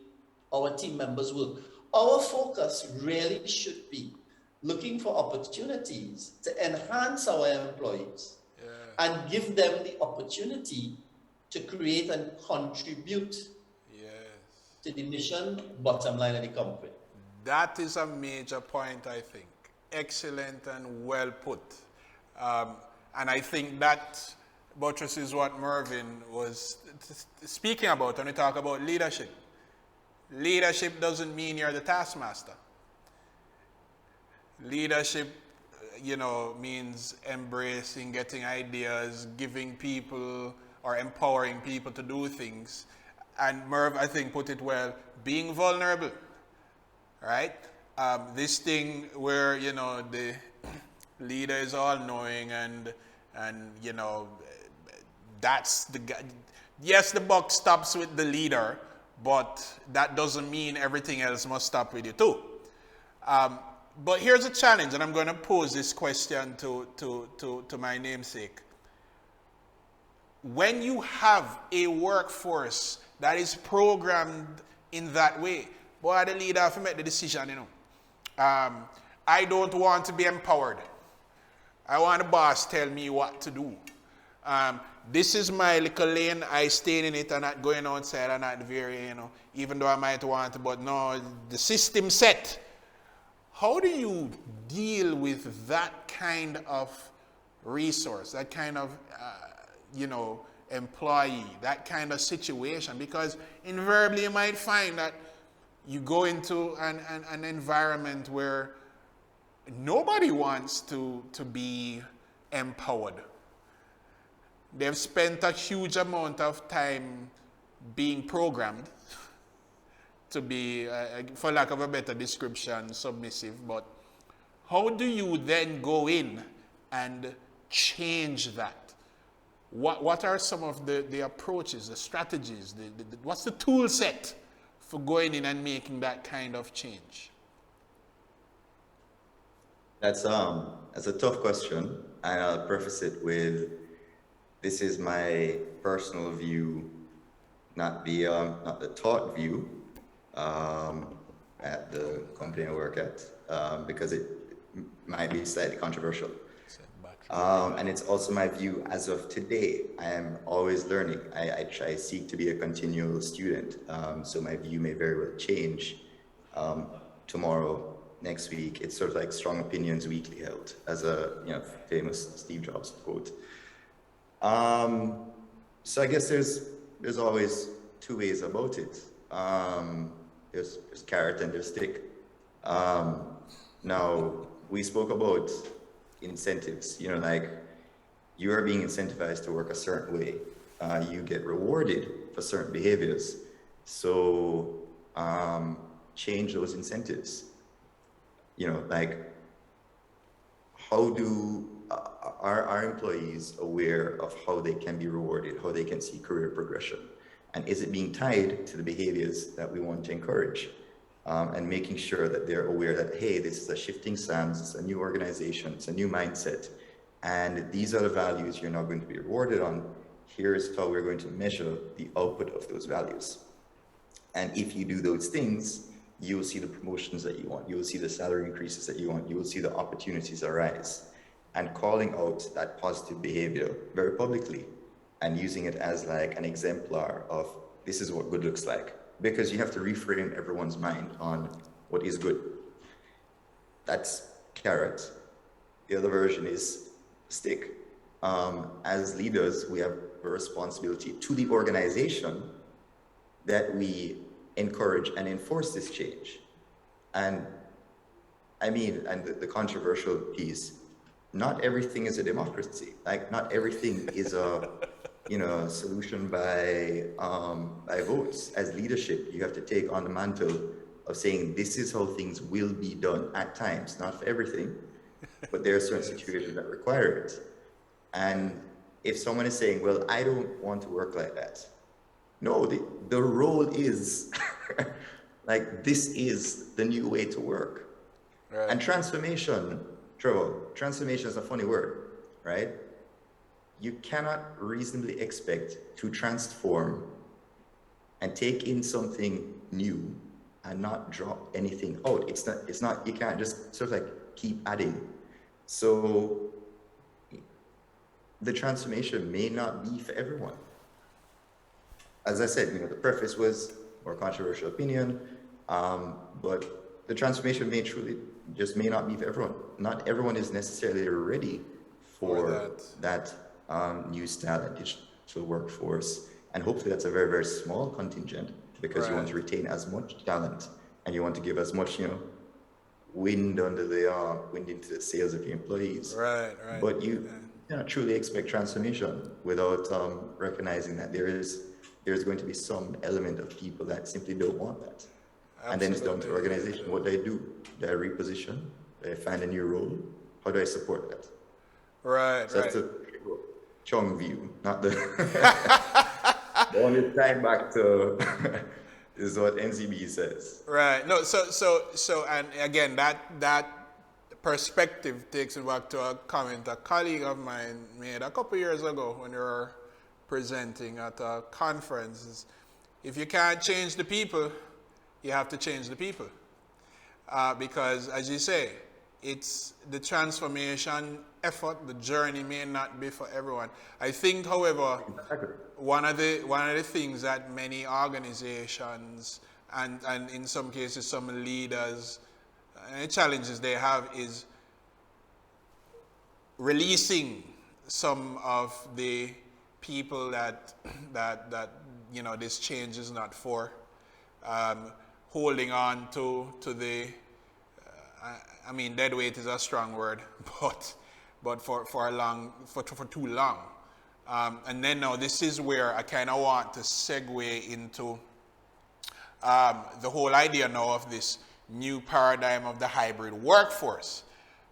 our team members work. Our focus really should be looking for opportunities to enhance our employees and give them the opportunity to create and contribute to the mission, bottom line of the company. That is a major point, I think. Excellent and well put. And I think that buttresses what Mervyn was speaking about when we talk about leadership. Leadership doesn't mean you're the taskmaster. Leadership, means embracing, getting ideas, giving people or empowering people to do things. And Merv, I think, put it well, being vulnerable, right? This thing where, the leader is all-knowing and that's the guy. Yes, the buck stops with the leader, but that doesn't mean everything else must stop with you too. But here's a challenge, and I'm going to pose this question to my namesake. When you have a workforce that is programmed in that way, boy, the leader have to make the decision, I don't want to be empowered. I want the boss tell me what to do. This is my little lane, I stay in it and not going outside and not vary, even though I might want to, but no, the system set. How do you deal with that kind of resource, that kind of, employee, that kind of situation? Because invariably you might find that you go into an environment where nobody wants to be empowered. They've spent a huge amount of time being programmed to be, for lack of a better description, submissive. But how do you then go in and change that? What are some of the approaches, the strategies, what's the tool set for going in and making that kind of change? That's a tough question, and I'll preface it with, this is my personal view, not the taught view at the company I work at, because it might be slightly controversial. And it's also my view as of today. I am always learning. I seek to be a continual student. So my view may very well change tomorrow, next week. It's sort of like strong opinions weekly held, as a famous Steve Jobs quote. So I guess there's always two ways about it. There's carrot and there's stick. Now, we spoke about incentives, like you are being incentivized to work a certain way. You get rewarded for certain behaviors. So change those incentives. Like, how do are our employees aware of how they can be rewarded, how they can see career progression? And is it being tied to the behaviors that we want to encourage? And making sure that they're aware that, hey, this is a shifting sands, it's a new organization, it's a new mindset, and these are the values you're now going to be rewarded on. Here's how we're going to measure the output of those values. And if you do those things, you will see the promotions that you want, you will see the salary increases that you want, you will see the opportunities arise. And calling out that positive behavior very publicly and using it as like an exemplar of, this is what good looks like. Because you have to reframe everyone's mind on what is good. That's carrot. The other version is stick. As leaders, we have a responsibility to the organization that we encourage and enforce this change. And the controversial piece, not everything is a democracy. Like, not everything is a solution by votes. As leadership, you have to take on the mantle of saying this is how things will be done at times, not for everything, but there are certain situations that require it. And if someone is saying, well, I don't want to work like that. No, the role is like, this is the new way to work. Right. And transformation, Trevor, transformation is a funny word, right? You cannot reasonably expect to transform and take in something new and not drop anything out. It's not, you can't just sort of like keep adding. So the transformation may not be for everyone. As I said, the preface was more controversial opinion, but the transformation may not be for everyone. Not everyone is necessarily ready for that new style and digital workforce. And hopefully that's a very, very small contingent, because you want to retain as much talent and you want to give as much, wind into the sails of your employees. Right. But you cannot truly expect transformation without recognizing that there's going to be some element of people that simply don't want that. Absolutely. And then it's down to organization, what they do. They reposition, they find a new role. How do I support that? Right. So that's a Chung view, not the the only time back to is what NCB says. Right. No. So, and again, that perspective takes me back to a comment a colleague of mine made a couple years ago when we were presenting at a conference. If you can't change the people, you have to change the people, because, as you say, it's the transformation effort. The journey may not be for everyone. I think, however, one of the things that many organizations and in some cases some leaders and the challenges they have is releasing some of the people that this change is not for, holding on to the dead weight is a strong word, but for too long. And then now this is where I kind of want to segue into the whole idea now of this new paradigm of the hybrid workforce,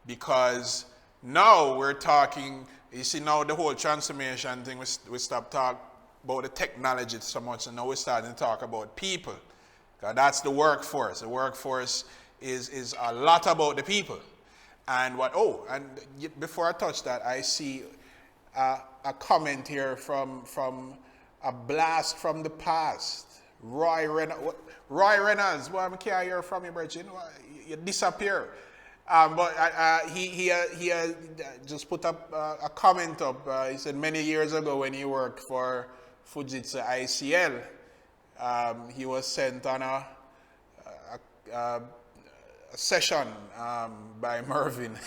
because now we're talking, you see, now the whole transformation thing, we stop talking about the technology so much, and now we're starting to talk about people. That's the workforce. The workforce is a lot about the people. And before I touch that, I see a comment here from a blast from the past. Roy Reynolds, well, I can't hear from you, Bridget. You disappear. But he just put up a comment up. He said many years ago when he worked for Fujitsu ICL, he was sent on a session by Mervyn.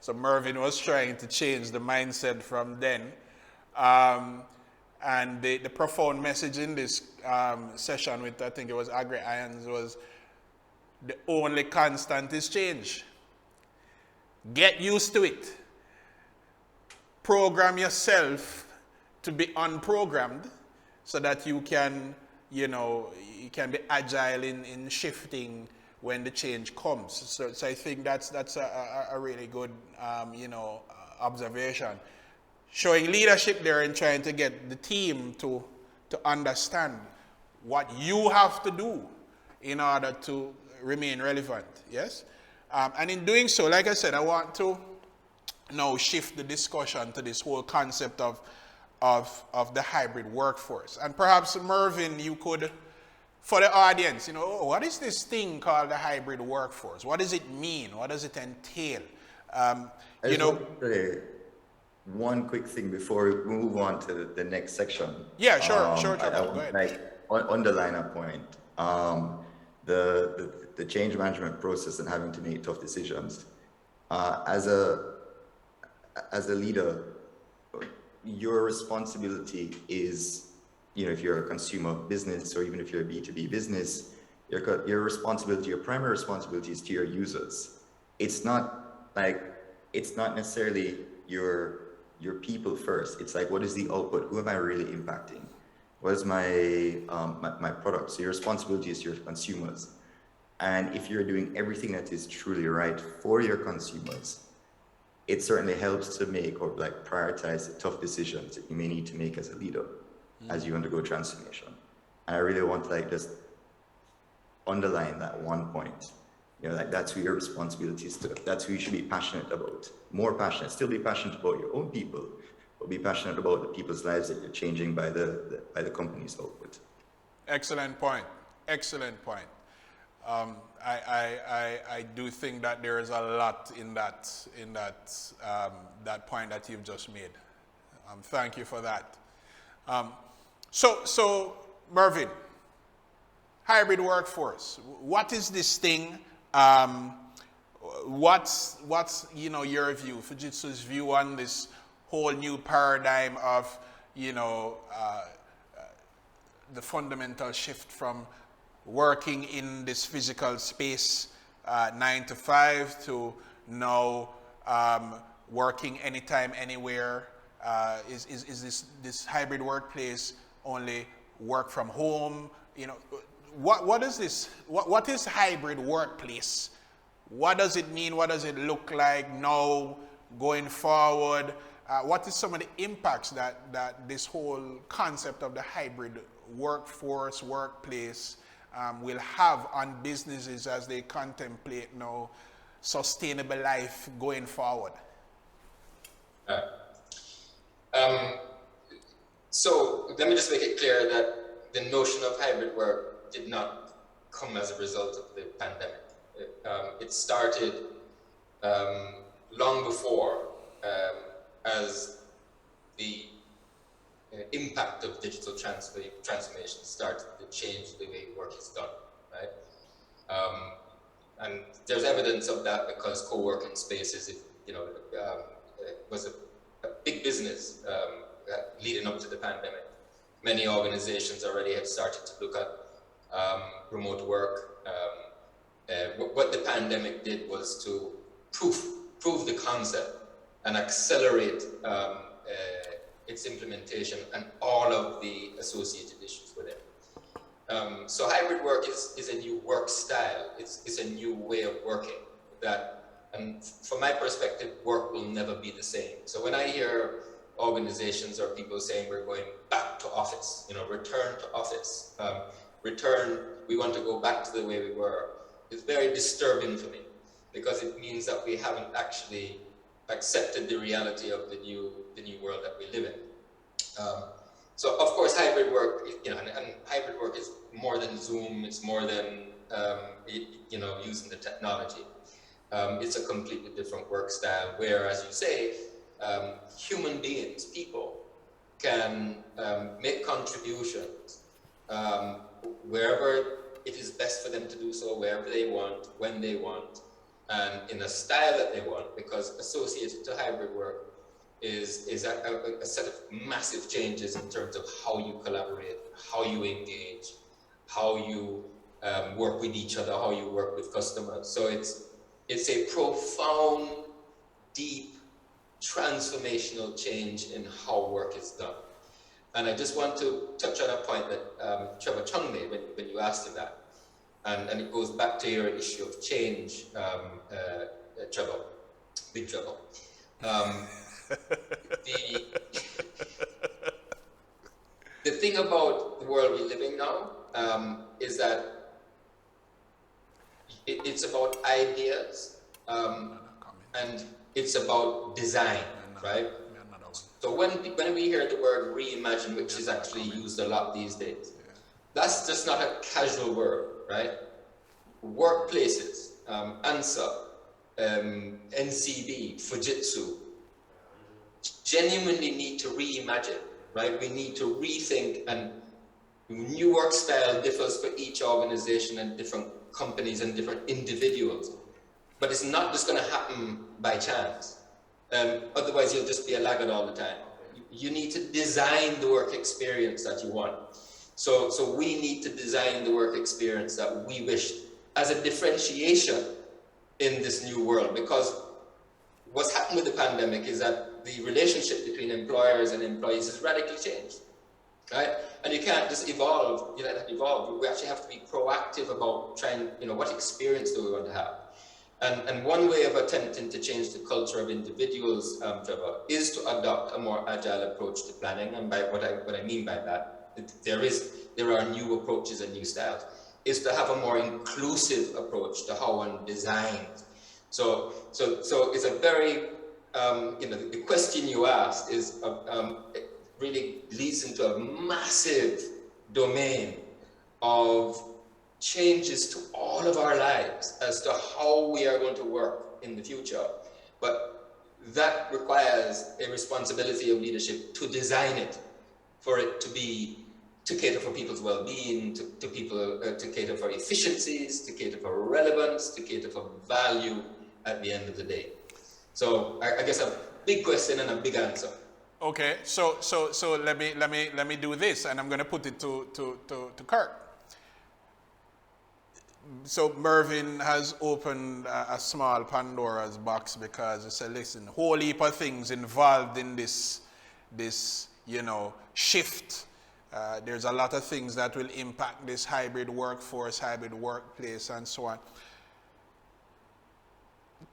So Mervyn was trying to change the mindset from then. And the profound message in this session with, I think it was Agri Irons, was the only constant is change. Get used to it. Program yourself to be unprogrammed so that you can be agile in shifting when the change comes. So I think that's a really good observation. Showing leadership there and trying to get the team to understand what you have to do in order to remain relevant. Yes? And in doing so, like I said, I want to now shift the discussion to this whole concept of the hybrid workforce. And perhaps, Mervyn, you could, for the audience, what is this thing called the hybrid workforce? What does it mean? What does it entail? One quick thing before we move on to the next section. Yeah, sure. I want to underline a point. The change management process and having to make tough decisions. As a leader, your responsibility is, if you're a consumer business or even if you're a B2B business, your responsibility, your primary responsibility is to your users. It's not necessarily your people first. It's like, what is the output? Who am I really impacting? What is my product? So your responsibility is to your consumers. And if you're doing everything that is truly right for your consumers, it certainly helps to make or like prioritize the tough decisions that you may need to make as a leader as you undergo transformation. And I really want to like just underline that one point. You know, like that's who your responsibility is to. That's who you should be passionate about. More passionate. Still be passionate about your own people, but be passionate about the people's lives that you're changing by the company's output. Excellent point. Excellent point. I do think that there is a lot in that that point that you've just made. Thank you for that. So Mervyn, hybrid workforce. What is this thing? What's your view, Fujitsu's view on this whole new paradigm of the fundamental shift from working in this physical space 9 to 5 to now working anytime, anywhere? Is this hybrid workplace only work from home? What is this? What is hybrid workplace? What does it mean? What does it look like now going forward? What is some of the impacts that this whole concept of the hybrid workforce, workplace will have on businesses as they contemplate now sustainable life going forward? So let me just make it clear that the notion of hybrid work did not come as a result of the pandemic. It started long before as the impact of digital transformation started to change the way work is done, right? And there's evidence of that because co-working spaces, was a big business leading up to the pandemic. Many organizations already have started to look at remote work. What the pandemic did was to prove the concept and accelerate its implementation and all of the associated issues with it. So hybrid work is a new work style. It's a new way of working and from my perspective, work will never be the same. So when I hear organizations or people saying we're going back to office, return to office, we want to go back to the way we were, it's very disturbing for me because it means that we haven't actually accepted the reality of the new world that we live in. So of course, hybrid work, and hybrid work is more than Zoom. It's more than using the technology. It's a completely different work style where, as you say, human beings, people, can make contributions wherever it is best for them to do so, wherever they want, when they want, and in a style that they want, because associated to hybrid work is a set of massive changes in terms of how you collaborate, how you engage, how you work with each other, how you work with customers. So it's a profound, deep, transformational change in how work is done. And I just want to touch on a point that Trevor Chung made when you asked him that. And it goes back to your issue of change, Trevor, big trouble. The thing about the world we live in now is that it's about ideas and it's about design, right? So when we hear the word reimagine, which is actually used a lot these days, that's just not a casual word, right? Workplaces, ANSA, NCB, Fujitsu, genuinely need to reimagine, right? We need to rethink, and new work style differs for each organization and different companies and different individuals. But it's not just going to happen by chance. Otherwise, you'll just be a laggard all the time. You need to design the work experience that you want. So we need to design the work experience that we wish as a differentiation in this new world. Because what's happened with the pandemic is that the relationship between employers and employees has radically changed. right? And you can't just evolve, you let that evolve. We actually have to be proactive about trying, what experience do we want to have? And one way of attempting to change the culture of individuals, Trevor, is to adopt a more agile approach to planning. And by what I mean by that, there are new approaches and new styles, is to have a more inclusive approach to how one designs. So it's a very, the question you asked is, it really leads into a massive domain of changes to all of our lives as to how we are going to work in the future. But that requires a responsibility of leadership to design it, for it to cater for people's well-being, to cater for efficiencies, to cater for relevance, to cater for value at the end of the day. So I guess a big question and a big answer. Okay, so let me do this, and I'm going to put it to Kurt. So Mervyn has opened a small Pandora's box, because he said, listen, whole heap of things involved in this shift. There's a lot of things that will impact this hybrid workforce, hybrid workplace, and so on.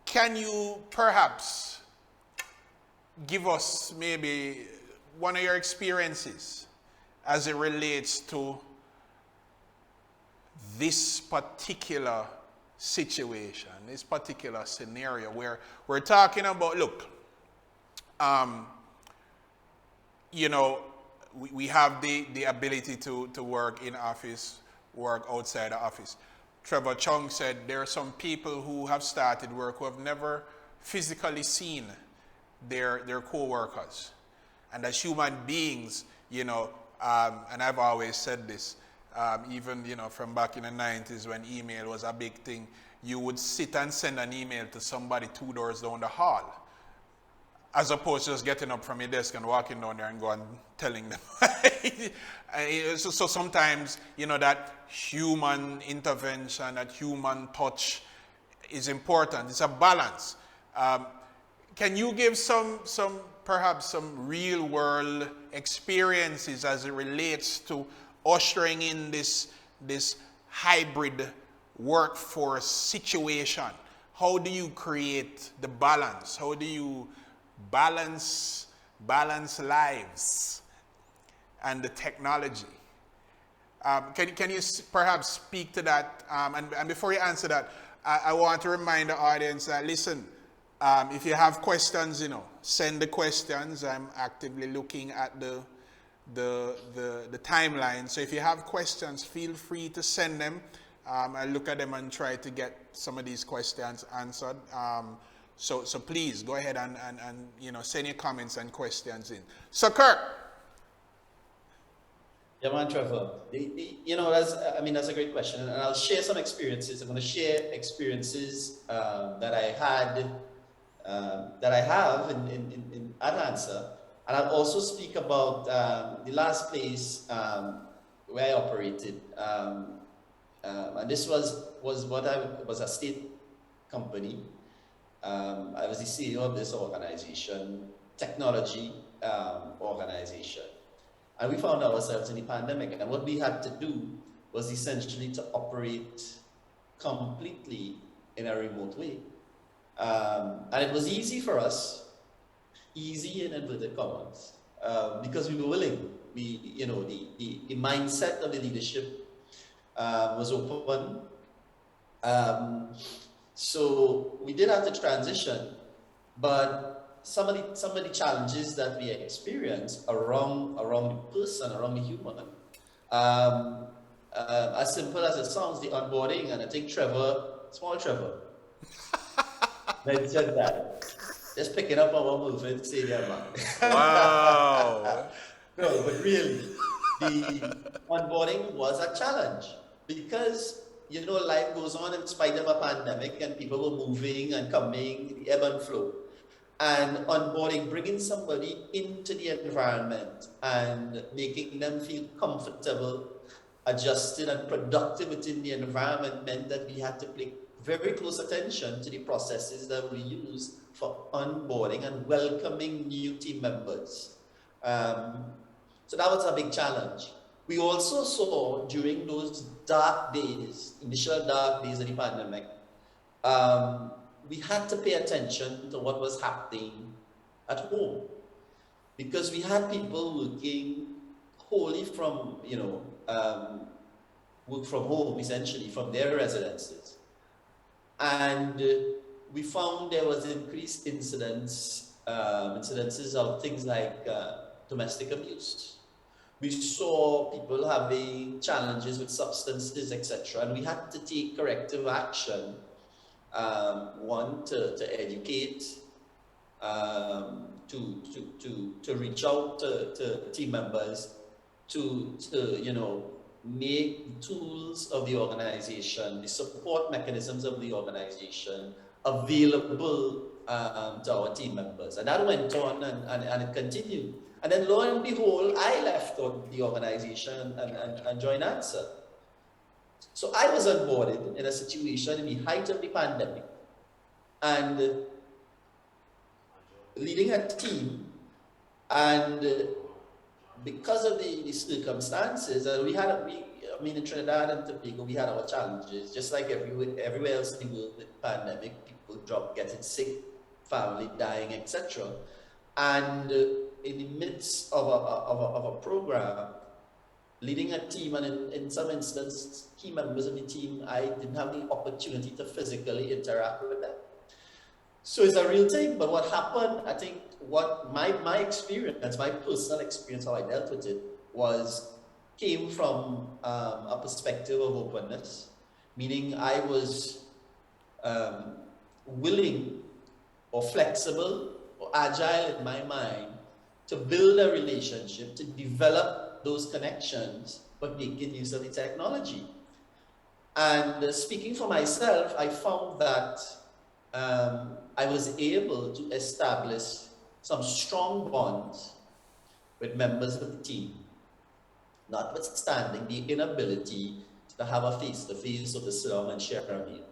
Can you perhaps give us maybe one of your experiences as it relates to this particular situation, this particular scenario, where we're talking about, look, we have the ability to work in office, work outside the office. Trevor Chung said there are some people who have started work who have never physically seen their co-workers. And as human beings, and I've always said this, even from back in the 90s when email was a big thing, you would sit and send an email to somebody 2 doors down the hall, as opposed to just getting up from your desk and walking down there and going telling them. So sometimes, that human intervention, that human touch is important. It's a balance. Can you give perhaps some real world experiences as it relates to ushering in this hybrid workforce situation? How do you create the balance? How do you balance lives and the technology? Can you perhaps speak to that? And before you answer that, I want to remind the audience that, listen, if you have questions, send the questions. I'm actively looking at the timeline. So if you have questions, feel free to send them. I'll look at them and try to get some of these questions answered. So please go ahead and send your comments and questions in. So Kirk. Yeah, man, Trevor. That's a great question, and I'll share some experiences. I'm going to share experiences that I had, that I have in Atlanta, and I'll also speak about the last place where I operated, and this was a state company. I was the CEO of this organization, technology organization. And we found ourselves in the pandemic. And what we had to do was essentially to operate completely in a remote way. And it was easy for us, easy in inverted commas, because we were willing. The mindset of the leadership was open. So we did have to transition, but some of the challenges that we experience around the person, around the human, as simple as it sounds, the onboarding, and I think small Trevor, mentioned that. Just picking up on what Wilfred said there, man. Wow. No, but really, the onboarding was a challenge because life goes on in spite of a pandemic, and people were moving and coming, the ebb and flow. And onboarding, bringing somebody into the environment and making them feel comfortable, adjusted and productive within the environment meant that we had to pay very close attention to the processes that we use for onboarding and welcoming new team members. So that was a big challenge. We also saw during those dark days, initial dark days of the pandemic, we had to pay attention to what was happening at home, because we had people working wholly from, work from home, essentially from their residences. And we found there was increased incidences of things like domestic abuse. We saw people having challenges with substances, etc. And we had to take corrective action. One, to educate, to reach out to team members, to make the tools of the organization, the support mechanisms of the organization available to our team members. And that went on and it continued. And then lo and behold, I left the organization and joined ANSA. So I was onboarded in a situation in the height of the pandemic and leading a team, and because of the circumstances, in Trinidad and Tobago, we had our challenges, just like everywhere else in the world with pandemic, people getting sick, family dying, etc. And in the midst of a program, leading a team, and in some instances, key members of the team, I didn't have the opportunity to physically interact with them. So it's a real thing, but what happened, I think, what my experience, my personal experience, how I dealt with it, came from a perspective of openness, meaning I was willing or flexible or agile in my mind to build a relationship, to develop those connections, but making use of the technology. And speaking for myself, I found that I was able to establish some strong bonds with members of the team, notwithstanding the inability to have a face-to-face or to sit down and share a meal.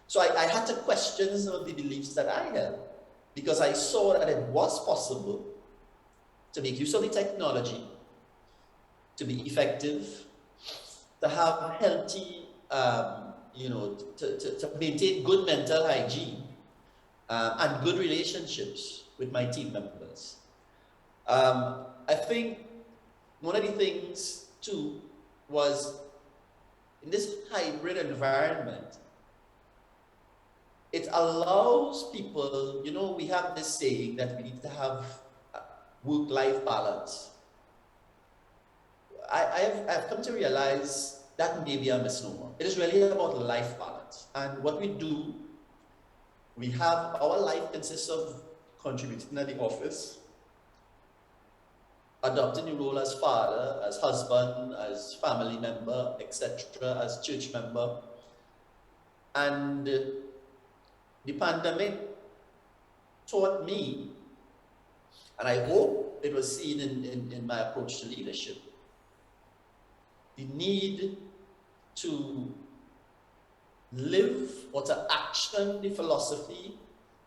So I had to question some of the beliefs that I held, because I saw that it was possible to make use of the technology, to be effective, to have healthy, to maintain good mental hygiene and good relationships with my team members. I think one of the things too was, in this hybrid environment, it allows people, we have this saying that we need to have work-life balance. I've come to realize that may be a misnomer. It is really about life balance. And what we do, we have, our life consists of contributing at the office, adopting the role as father, as husband, as family member, etc., as church member. And the pandemic taught me, and I hope it was seen in my approach to leadership, the need to live or to action the philosophy,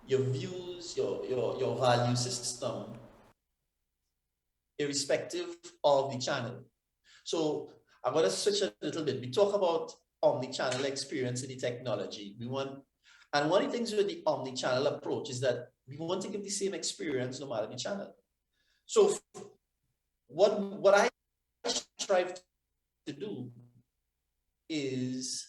your views, your value system, irrespective of the channel. So I'm going to switch a little bit. We talk about omni-channel experience in the technology. And one of the things with the omni-channel approach is that we want to give the same experience no matter the channel. So what I strive to do is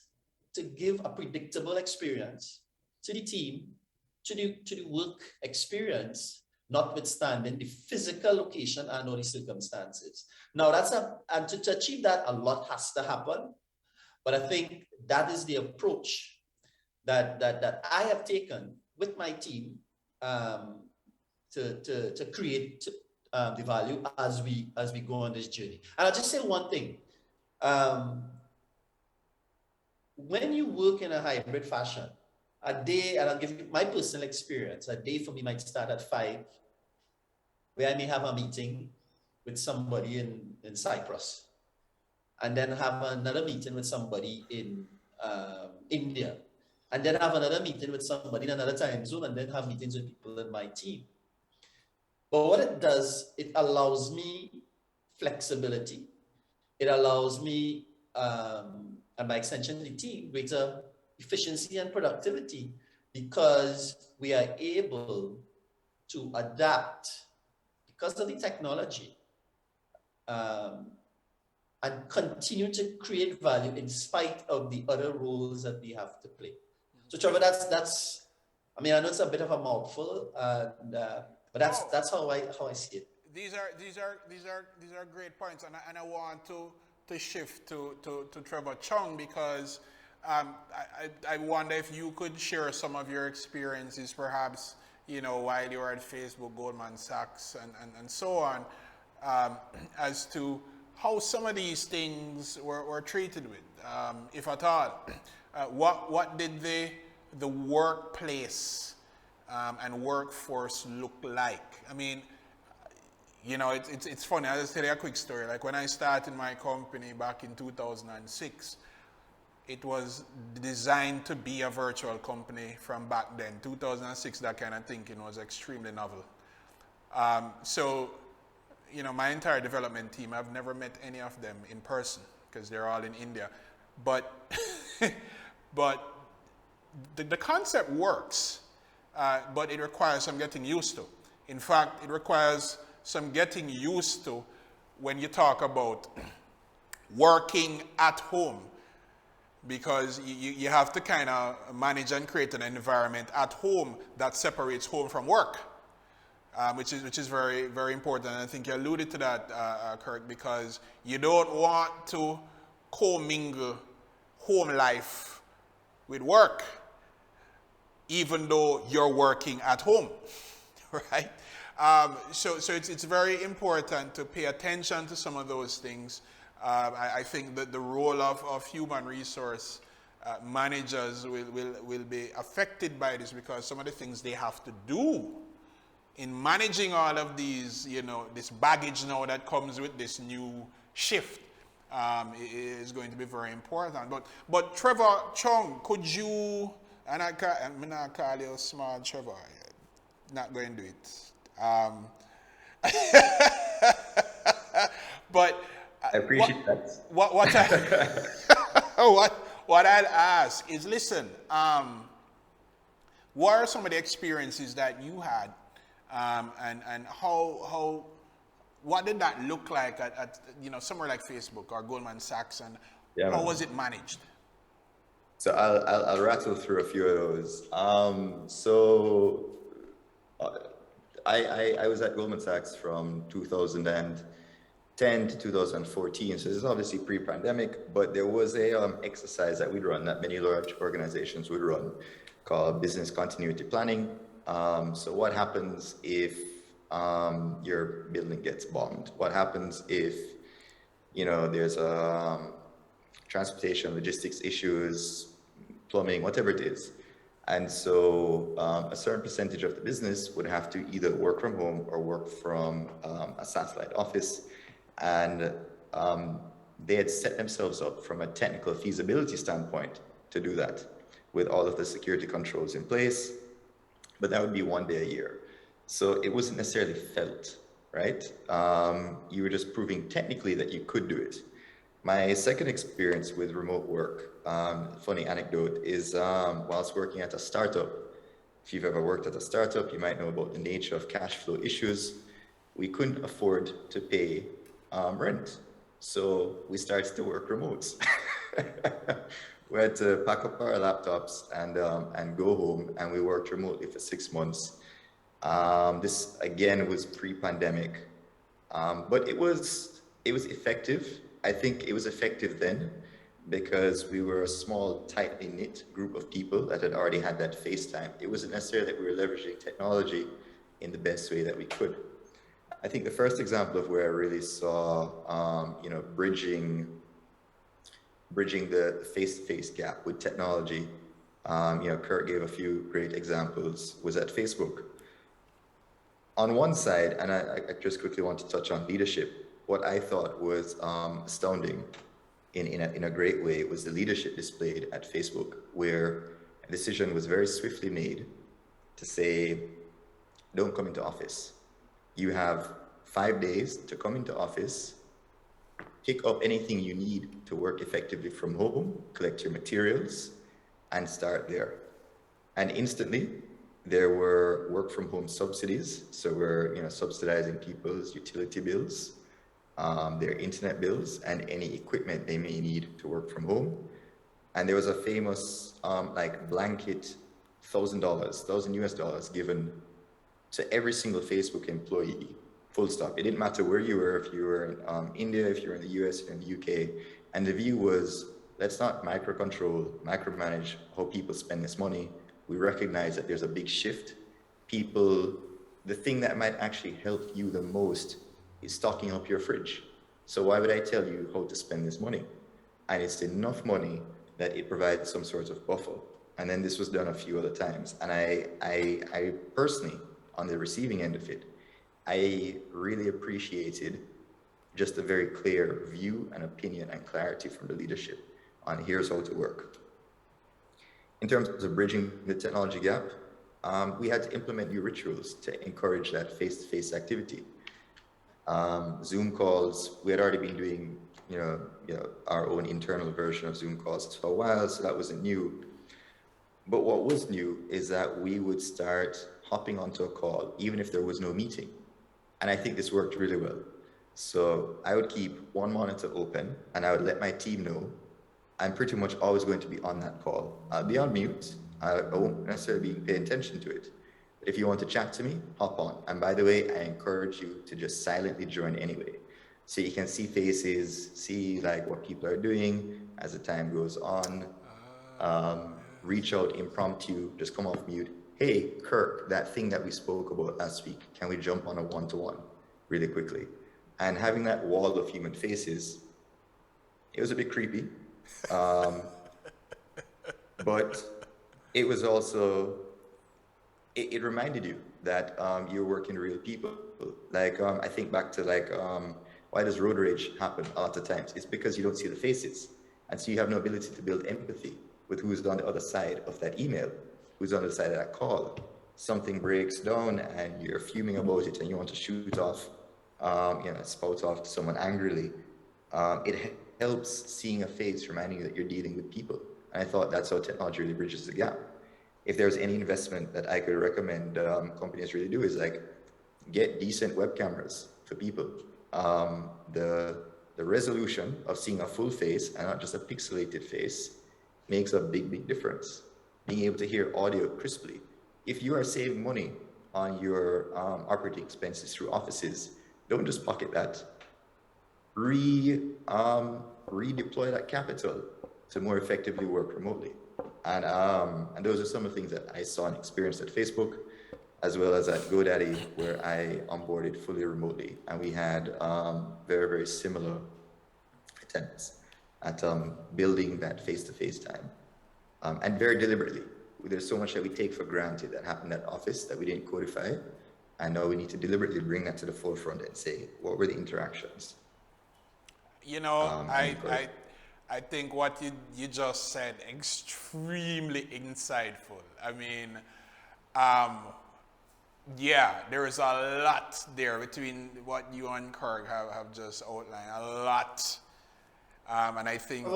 to give a predictable experience to the team, to the work experience, notwithstanding the physical location and or the circumstances. Now and to achieve that, a lot has to happen. But I think that is the approach that I have taken with my team to create the value as we go on this journey. And I'll just say one thing. When you work in a hybrid fashion, a day, and I'll give you my personal experience, a day for me might start at 5, where I may have a meeting with somebody in Cyprus, and then have another meeting with somebody in India, and then have another meeting with somebody in another time zone, and then have meetings with people in my team. But what it does, it allows me flexibility. It allows me, and by extension, the team, greater efficiency and productivity because we are able to adapt because of the technology and continue to create value in spite of the other roles that we have to play. So Trevor, that's. I mean, I know it's a bit of a mouthful, and but that's how I see it. These are great points, and I want to shift to Trevor Chung because I wonder if you could share some of your experiences, perhaps while you were at Facebook, Goldman Sachs, and so on, as to how some of these things were treated with, if at all. What did the workplace and workforce look like? I mean, it's funny. I'll just tell you a quick story. Like when I started my company back in 2006, it was designed to be a virtual company from back then. 2006, that kind of thinking was extremely novel. So, my entire development team, I've never met any of them in person because they're all in India. But, but the concept works, but it requires some getting used to. In fact, it requires some getting used to when you talk about working at home, because you have to kind of manage and create an environment at home that separates home from work, which is very, very important. And I think you alluded to that, Kirk, because you don't want to commingle home life with work, even though you're working at home, right? So it's very important to pay attention to some of those things. I think that the role of human resource managers will be affected by this, because some of the things they have to do in managing all of these, this baggage now that comes with this new shift is going to be very important. But Trevor Chung, could you, and I'm not call you small Trevor, not going to do it. But I appreciate that. What I'll ask is, listen, what are some of the experiences that you had, and how what did that look like at somewhere like Facebook or Goldman Sachs, and how was it managed? So I'll rattle through a few of those. I was at Goldman Sachs from 2010 to 2014. So this is obviously pre-pandemic, but there was a exercise that we'd run, that many large organizations would run, called business continuity planning. So what happens if your building gets bombed? What happens if there's transportation, logistics issues, plumbing, whatever it is? And so a certain percentage of the business would have to either work from home or work from a satellite office. And they had set themselves up from a technical feasibility standpoint to do that with all of the security controls in place. But that would be one day a year. So it wasn't necessarily felt, right? You were just proving technically that you could do it. My second experience with remote work, funny anecdote, is whilst working at a startup. If you've ever worked at a startup, you might know about the nature of cash flow issues. We couldn't afford to pay rent, so we started to work remote. We had to pack up our laptops and go home, and we worked remotely for 6 months. This again was pre-pandemic, but it was effective. I think it was effective then because we were a small, tightly knit group of people that had already had that FaceTime. It wasn't necessarily that we were leveraging technology in the best way that we could. I think the first example of where I really saw, bridging the face-to-face gap with technology, Kurt gave a few great examples, was at Facebook. On one side, and I just quickly want to touch on leadership, what I thought was astounding in a great way was the leadership displayed at Facebook, where a decision was very swiftly made to say, don't come into office. You have 5 days to come into office pick up anything you need to work effectively from home, collect your materials, and start there. And instantly, there were work from home subsidies. So we're subsidizing people's utility bills, their internet bills, and any equipment they may need to work from home. And there was a famous blanket $1,000, $1,000 given to every single Facebook employee, full stop. It didn't matter where you were, if you were in India, if you were in the US, or in the UK. And the view was, let's not micromanage how people spend this money. We recognize that there's a big shift. The thing that might actually help you the most is stocking up your fridge. So why would I tell you how to spend this money? And it's enough money that it provides some sort of buffer. And then this was done a few other times. And I personally, on the receiving end of it, I really appreciated just a very clear view and opinion and clarity from the leadership on here's how to work. In terms of bridging the technology gap, we had to implement new rituals to encourage that face-to-face activity. Zoom calls, we had already been doing our own internal version of Zoom calls for a while, so that wasn't new. But what was new is that we would start hopping onto a call, even if there was no meeting. And I think this worked really well. So I would keep one monitor open and I would let my team know I'm pretty much always going to be on that call. I'll be on mute. I won't necessarily be paying attention to it. But if you want to chat to me, hop on. And by the way, I encourage you to just silently join anyway. So you can see faces, see what people are doing as the time goes on. Reach out impromptu, just come off mute. Hey, Kirk, that thing that we spoke about last week, can we jump on a one-to-one really quickly? And having that wall of human faces, it was a bit creepy. But it was also, it reminded you that you're working with real people. I think back to why does road rage happen a lot of times? It's because you don't see the faces. And so you have no ability to build empathy with who's on the other side of that email, who's on the side of that call. Something breaks down and you're fuming about it and you want to shoot off, spout off to someone angrily. It helps seeing a face reminding you that you're dealing with people. And I thought that's how technology really bridges the gap. If there's any investment that I could recommend companies really do is get decent web cameras for people. The resolution of seeing a full face and not just a pixelated face makes a big, big difference. Being able to hear audio crisply. If you are saving money on your operating expenses through offices, don't just pocket that. Redeploy that capital to more effectively work remotely. And those are some of the things that I saw and experienced at Facebook, as well as at GoDaddy, where I onboarded fully remotely. And we had very, very similar attempts at building that face-to-face time. And very deliberately. There's so much that we take for granted that happened at office that we didn't codify. And now we need to deliberately bring that to the forefront and say, what were the interactions? I think what you just said, extremely insightful. I mean, there is a lot there between what you and Kirk have just outlined, a lot. And I think,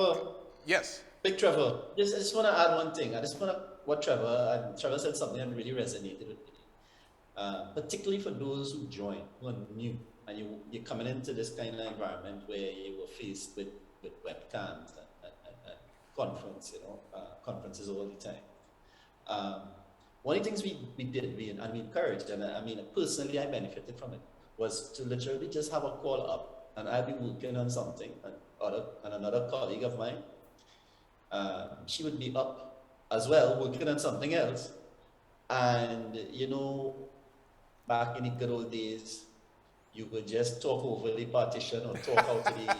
yes. Big Trevor, I just want to add one thing. I just want to, Trevor said something that really resonated with me. Particularly for those who join, who are new, and you're coming into this kind of environment where you were faced with webcams and conferences all the time. One of the things we did, and we encouraged, and I mean, personally, I benefited from it, was to literally just have a call up, and I'd be working on something, and another colleague of mine, she would be up as well, working on something else. And, back in the good old days, you would just talk over the partition or talk out to the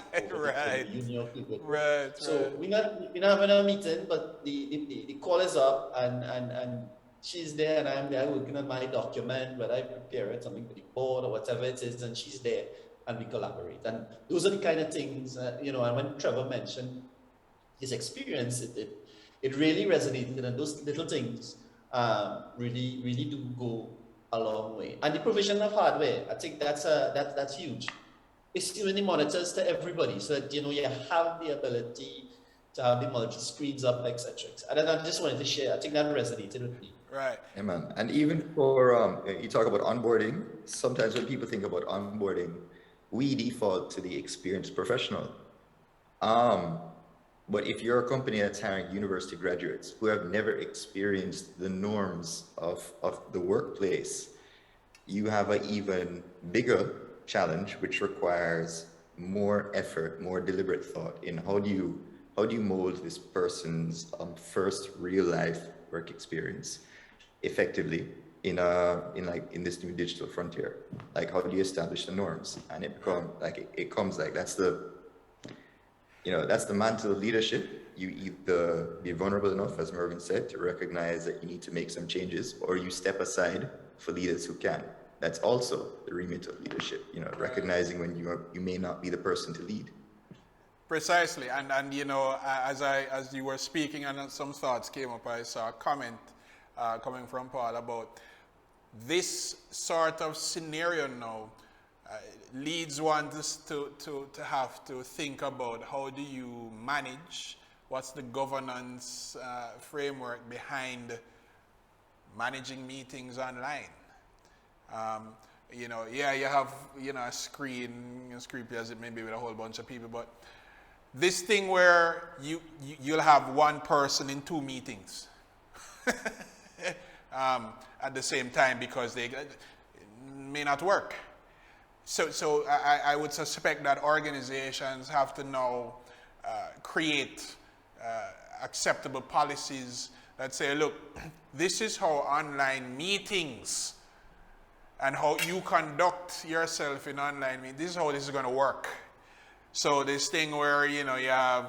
union people. Right. So we're not having a meeting, but the call is up and she's there and I'm there working on my document, whether I prepare it, something for the board or whatever it is, and she's there and we collaborate. And those are the kind of things, and when Trevor mentioned his experience, it really resonated, and those little things really do go a long way. And the provision of hardware, I think that's huge. issuing the monitors to everybody so that, you know, you have the ability to have the multi screens up, etc. And then I just wanted to share, I think that resonated with me. Right. Yeah, man. And even for, you talk about onboarding, sometimes when people think about onboarding, we default to the experienced professional. But if you're a company that's hiring university graduates who have never experienced the norms of the workplace, you have an even bigger challenge, which requires more effort, more deliberate thought in how do you mold this person's first real life work experience effectively in this new digital frontier. Like, how do you establish the norms? And it comes like that's the mantle of leadership. You either be vulnerable enough, as Mervyn said, to recognize that you need to make some changes, or you step aside for leaders who can. That's also the remit of leadership, recognizing when you may not be the person to lead. Precisely, and as you were speaking and some thoughts came up, I saw a comment coming from Paul about this sort of scenario now leads one to have to think about how do you manage, what's the governance framework behind managing meetings online. You have a screen as it may be with a whole bunch of people, but this thing where you'll have one person in two meetings at the same time because they may not work. So I would suspect that organizations have to now create acceptable policies that say, look, this is how online meetings and how you conduct yourself in online meetings, this is how this is going to work. So this thing where, you have,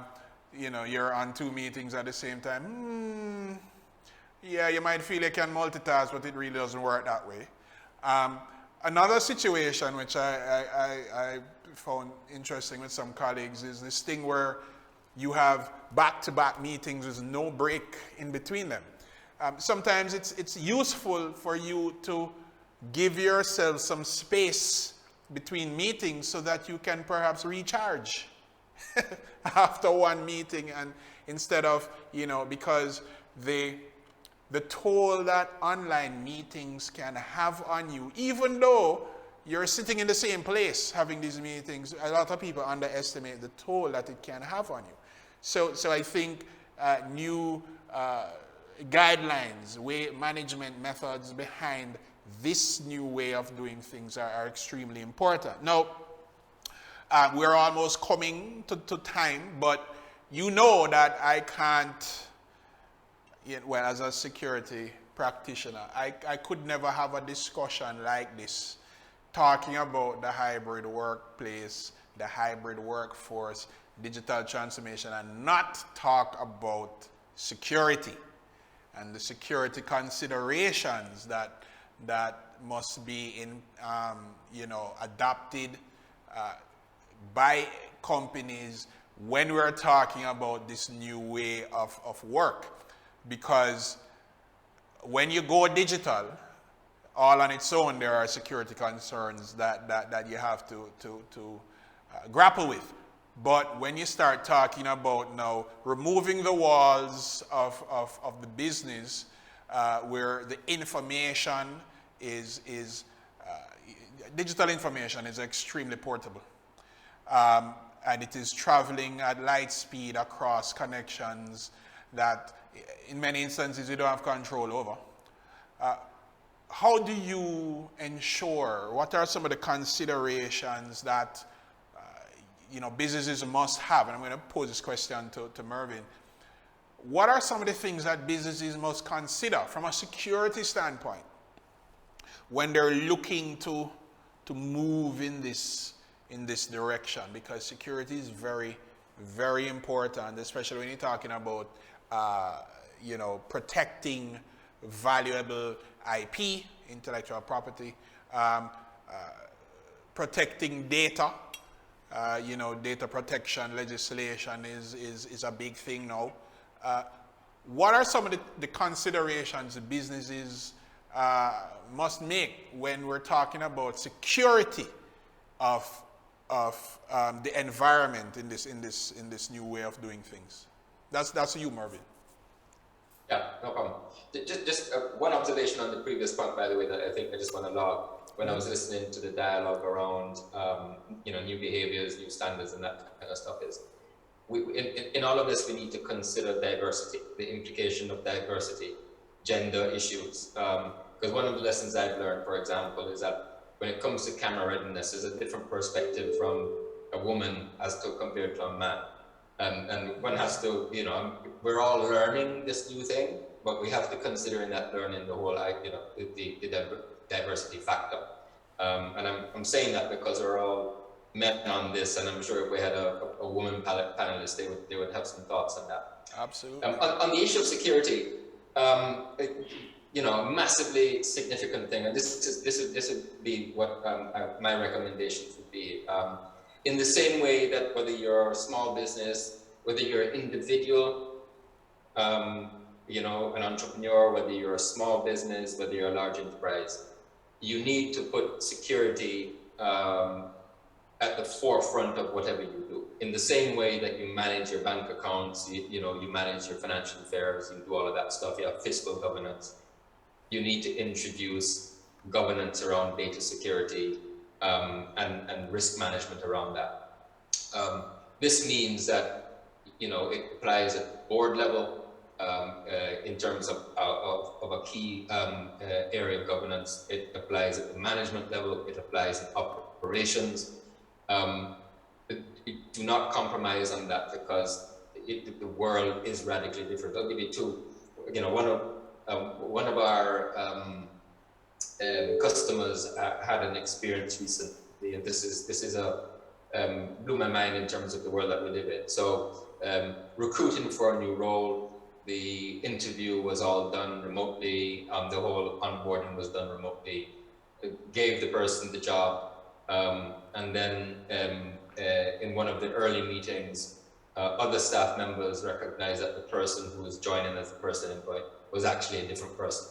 you're on two meetings at the same time, yeah, you might feel you can multitask, but it really doesn't work that way. Another situation which I found interesting with some colleagues is this thing where you have back-to-back meetings with no break in between them. Sometimes it's useful for you to give yourself some space between meetings so that you can perhaps recharge after one meeting, and instead of, because the toll that online meetings can have on you, even though you're sitting in the same place having these meetings, a lot of people underestimate the toll that it can have on you. So I think new guidelines, management methods behind this new way of doing things are extremely important. Now, we're almost coming to time, but you know that I can't, as a security practitioner, I could never have a discussion like this, talking about the hybrid workplace, the hybrid workforce, digital transformation, and not talk about security and the security considerations that must be adopted by companies when we're talking about this new way of work. Because when you go digital, all on its own, there are security concerns that you have to grapple with. But when you start talking about now removing the walls of the business, where the information is digital information is extremely portable, and it is traveling at light speed across connections that in many instances you don't have control over. How do you ensure, what are some of the considerations that businesses must have? And I'm going to pose this question to Mervyn. What are some of the things that businesses must consider from a security standpoint when they're looking to move in this direction? Because security is very, very important, especially when you're talking about protecting valuable IP, intellectual property, protecting data. Data protection legislation is a big thing now. What are some of the considerations businesses must make when we're talking about security of of the environment in this new way of doing things. That's you, Marvin. Yeah, no problem. Just one observation on the previous point, by the way, that I think I just want to log. When I was listening to the dialogue around, new behaviors, new standards, and that kind of stuff, is in all of this, we need to consider diversity, the implication of diversity, gender issues. Because one of the lessons I've learned, for example, is that when it comes to camera readiness, there's a different perspective from a woman as to compared to a man. And one has to, we're all learning this new thing, but we have to consider in that learning the whole, the diversity factor. And I'm saying that because we're all men on this, and I'm sure if we had a woman panelist, they would have some thoughts on that. Absolutely. On the issue of security, a massively significant thing, and this would be what my recommendations would be. In the same way that whether you're a small business, whether you're an individual, an entrepreneur, whether you're a small business, whether you're a large enterprise, you need to put security at the forefront of whatever you do. In the same way that you manage your bank accounts, you manage your financial affairs, you do all of that stuff, you have fiscal governance. You need to introduce governance around data security and risk management around that. This means that it applies at board level in terms of a key area of governance. It applies at the management level. It applies in operations. Do not compromise on that because the world is radically different. I'll give you two. One of our customers had an experience recently, and this is blew my mind in terms of the world that we live in. So recruiting for a new role, the interview was all done remotely, the whole onboarding was done remotely, gave the person the job, and then in one of the early meetings, other staff members recognized that the person who was joining as the person employed was actually a different person.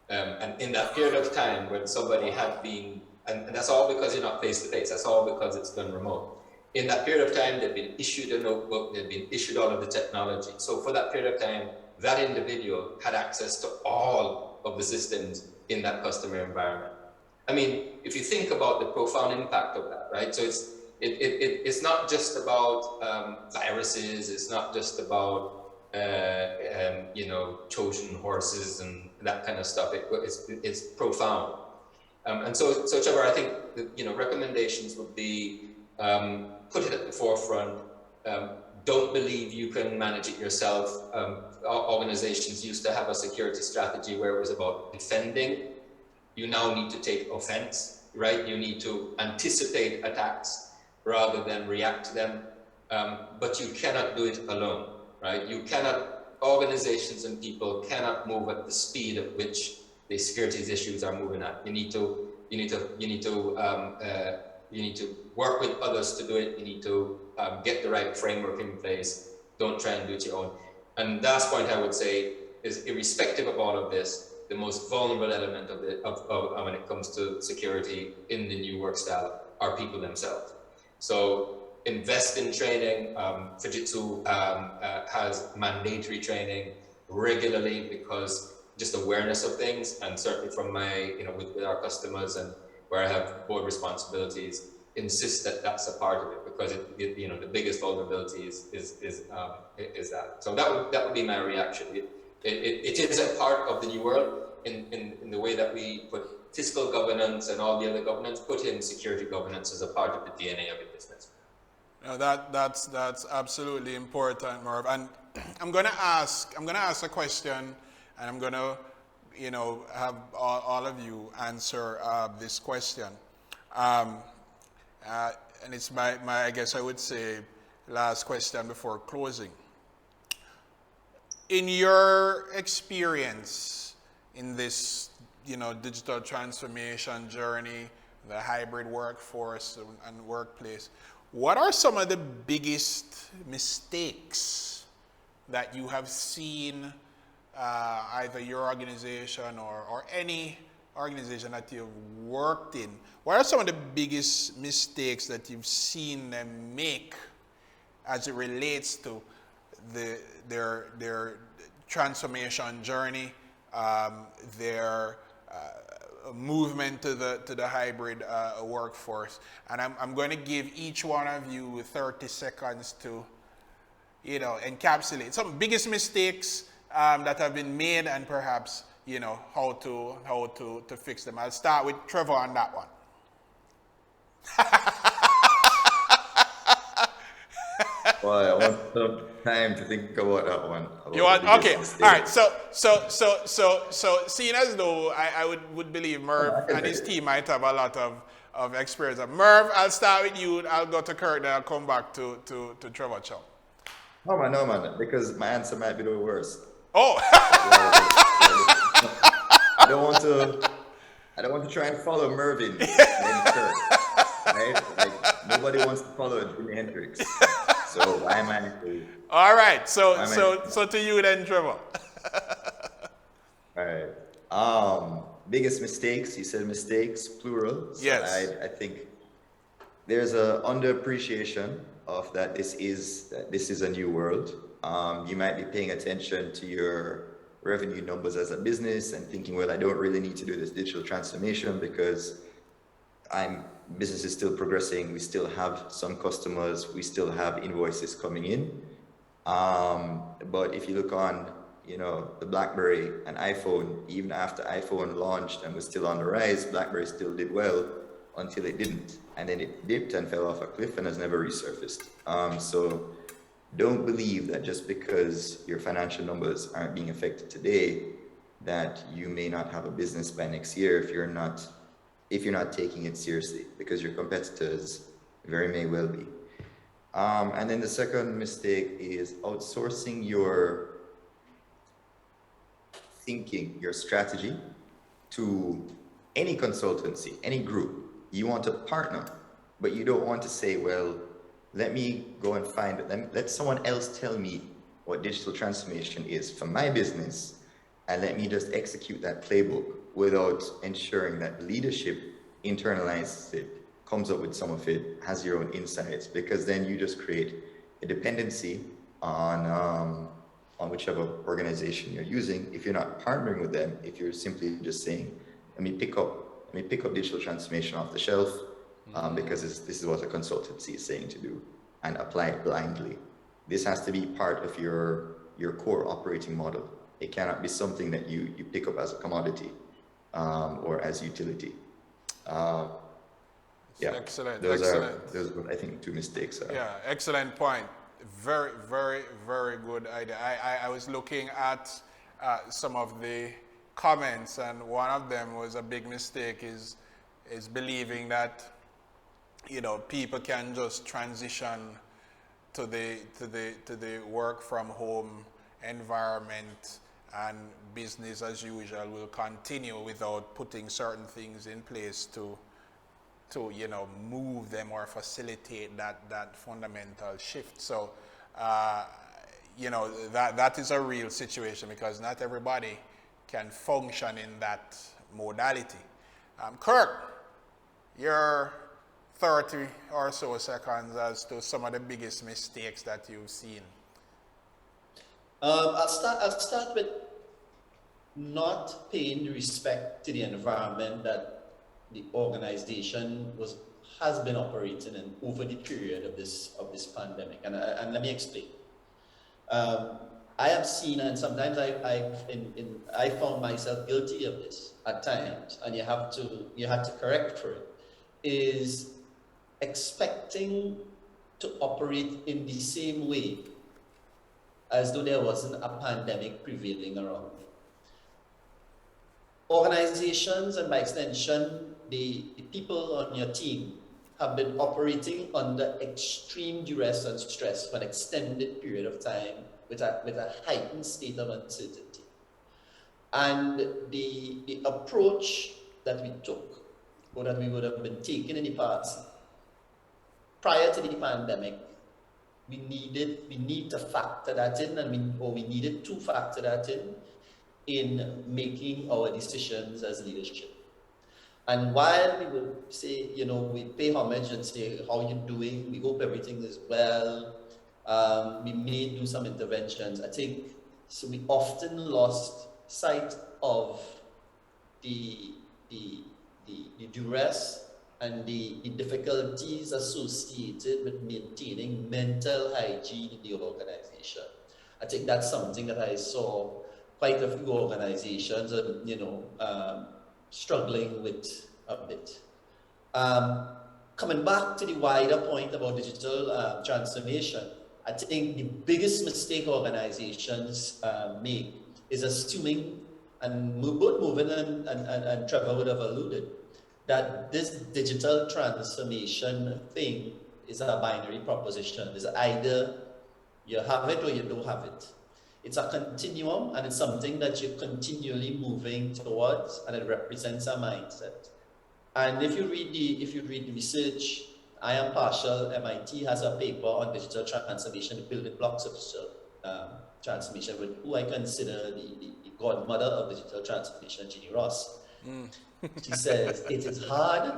And in that period of time when somebody had been, and that's all because you're not face-to-face, that's all because it's done remote. In that period of time, they'd been issued a notebook, they'd been issued all of the technology. So for that period of time, that individual had access to all of the systems in that customer environment. I mean, if you think about the profound impact of that, right? So it's not just about viruses, it's not just about Trojan horses and that kind of stuff. It's profound. And so Trevor, I think recommendations would be put it at the forefront. Don't believe you can manage it yourself. Organizations used to have a security strategy where it was about defending. You now need to take offense, right? You need to anticipate attacks rather than react to them. But you cannot do it alone, right? Organizations and people cannot move at the speed at which the security issues are moving at. You need to work with others to do it. You need to get the right framework in place. Don't try and do it your own. And last point I would say is, irrespective of all of this, the most vulnerable element of when it comes to security in the new work style are people themselves. So invest in training. Fujitsu has mandatory training regularly because just awareness of things, and certainly from my, with our customers and where I have board responsibilities, insist that that's a part of it because the biggest vulnerability is that. So that would be my reaction. It is a part of the new world in the way that we put fiscal governance and all the other governance, put in security governance as a part of the DNA of a business. No, that's absolutely important, Marv. And I'm gonna ask a question, and I'm gonna have all of you answer this question. And it's my I guess I would say last question before closing. In your experience in this digital transformation journey, the hybrid workforce and workplace, what are some of the biggest mistakes that you have seen either your organization or any organization that you've worked in, what are some of the biggest mistakes that you've seen them make as it relates to their transformation journey, their movement to the hybrid workforce? And I'm going to give each one of you 30 seconds to, encapsulate some biggest mistakes that have been made, and perhaps how to fix them. I'll start with Trevor on that one. Well, I want some time to think about that one. You want, okay, all right. So seeing as though I would believe Merv and his team might have a lot of experience. Merv, I'll start with you. I'll go to Kurt, then I'll come back to Trevor Chow. No man, because my answer might be the worst. Oh. I don't want to try and follow Mervyn and Kurt, right? Like, nobody wants to follow Jimi Hendrix. So why am I? All right. So to you then, Trevor. All right. Biggest mistakes. You said mistakes, plural. So yes. I think there's a underappreciation of that. This is a new world. You might be paying attention to your revenue numbers as a business and thinking, well, I don't really need to do this digital transformation because business is still progressing. We still have some customers. We still have invoices coming in. But if you look on, the BlackBerry and iPhone, even after iPhone launched and was still on the rise, BlackBerry still did well until it didn't. And then it dipped and fell off a cliff and has never resurfaced. So don't believe that just because your financial numbers aren't being affected today, that you may not have a business by next year if you're not taking it seriously, because your competitors very may well be. And then the second mistake is outsourcing your thinking, your strategy to any consultancy, any group. You want to partner, but you don't want to say, well, let me go and let someone else tell me what digital transformation is for my business, and let me just execute that playbook without ensuring that leadership internalizes it, comes up with some of it, has your own insights, because then you just create a dependency on whichever organization you're using. If you're not partnering with them, if you're simply just saying, let me pick up digital transformation off the shelf, because this is what a consultancy is saying to do, and apply it blindly. This has to be part of your core operating model. It cannot be something that you pick up as a commodity or as utility. Excellent. Those are I think 2 mistakes. Yeah, excellent point. Very, very, very good idea. I was looking at some of the comments, and one of them was a big mistake is believing that people can just transition to the work from home environment and business as usual will continue without putting certain things in place to move them or facilitate that fundamental shift. So that is a real situation, because not everybody can function in that modality. Kirk, your 30 or so seconds as to some of the biggest mistakes that you've seen. I'll start with not paying respect to the environment that the organization has been operating in over the period of this pandemic, and let me explain. I have seen, and sometimes I found myself guilty of this at times, and you had to correct for it, is expecting to operate in the same way as though there wasn't a pandemic prevailing around. Organizations, and by extension, the people on your team, have been operating under extreme duress and stress for an extended period of time with a heightened state of uncertainty. And the approach that we took, or that we would have been taking in the past, prior to the pandemic, we need to factor that in, and we needed to factor that in making our decisions as leadership. And while we would say, we pay homage and say, how are you doing? We hope everything is well. We may do some interventions. I think so we often lost sight of the, the, the duress and the difficulties associated with maintaining mental hygiene in the organization. I think that's something that I saw quite a few organizations, struggling with a bit. Coming back to the wider point about digital transformation, I think the biggest mistake organizations make is assuming, and both Movin and Trevor would have alluded, that this digital transformation thing is a binary proposition. It's either you have it or you don't have it. It's a continuum, and it's something that you're continually moving towards, and it represents a mindset. And if you read the research, I am partial. MIT has a paper on digital transformation, the building blocks of digital transformation, with who I consider the godmother of digital transformation, Jeannie Ross. She says it is hard,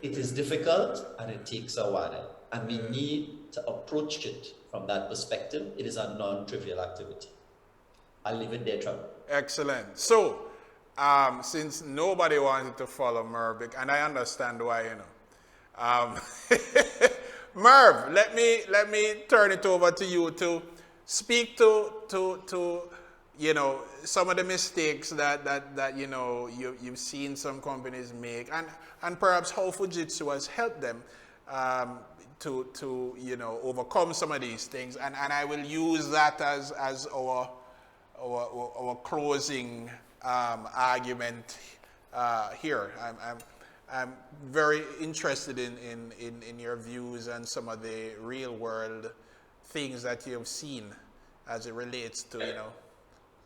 it is difficult, and it takes a while. And we need to approach it from that perspective. It is a non-trivial activity. I'll leave it there, Trevor. Excellent. So, since nobody wanted to follow Merv, and I understand why, Merv, let me turn it over to you to speak to some of the mistakes that you've seen some companies make, and perhaps how Fujitsu has helped them to overcome some of these things, and I will use that as our closing argument here. I'm very interested in your views and some of the real world things that you've seen as it relates to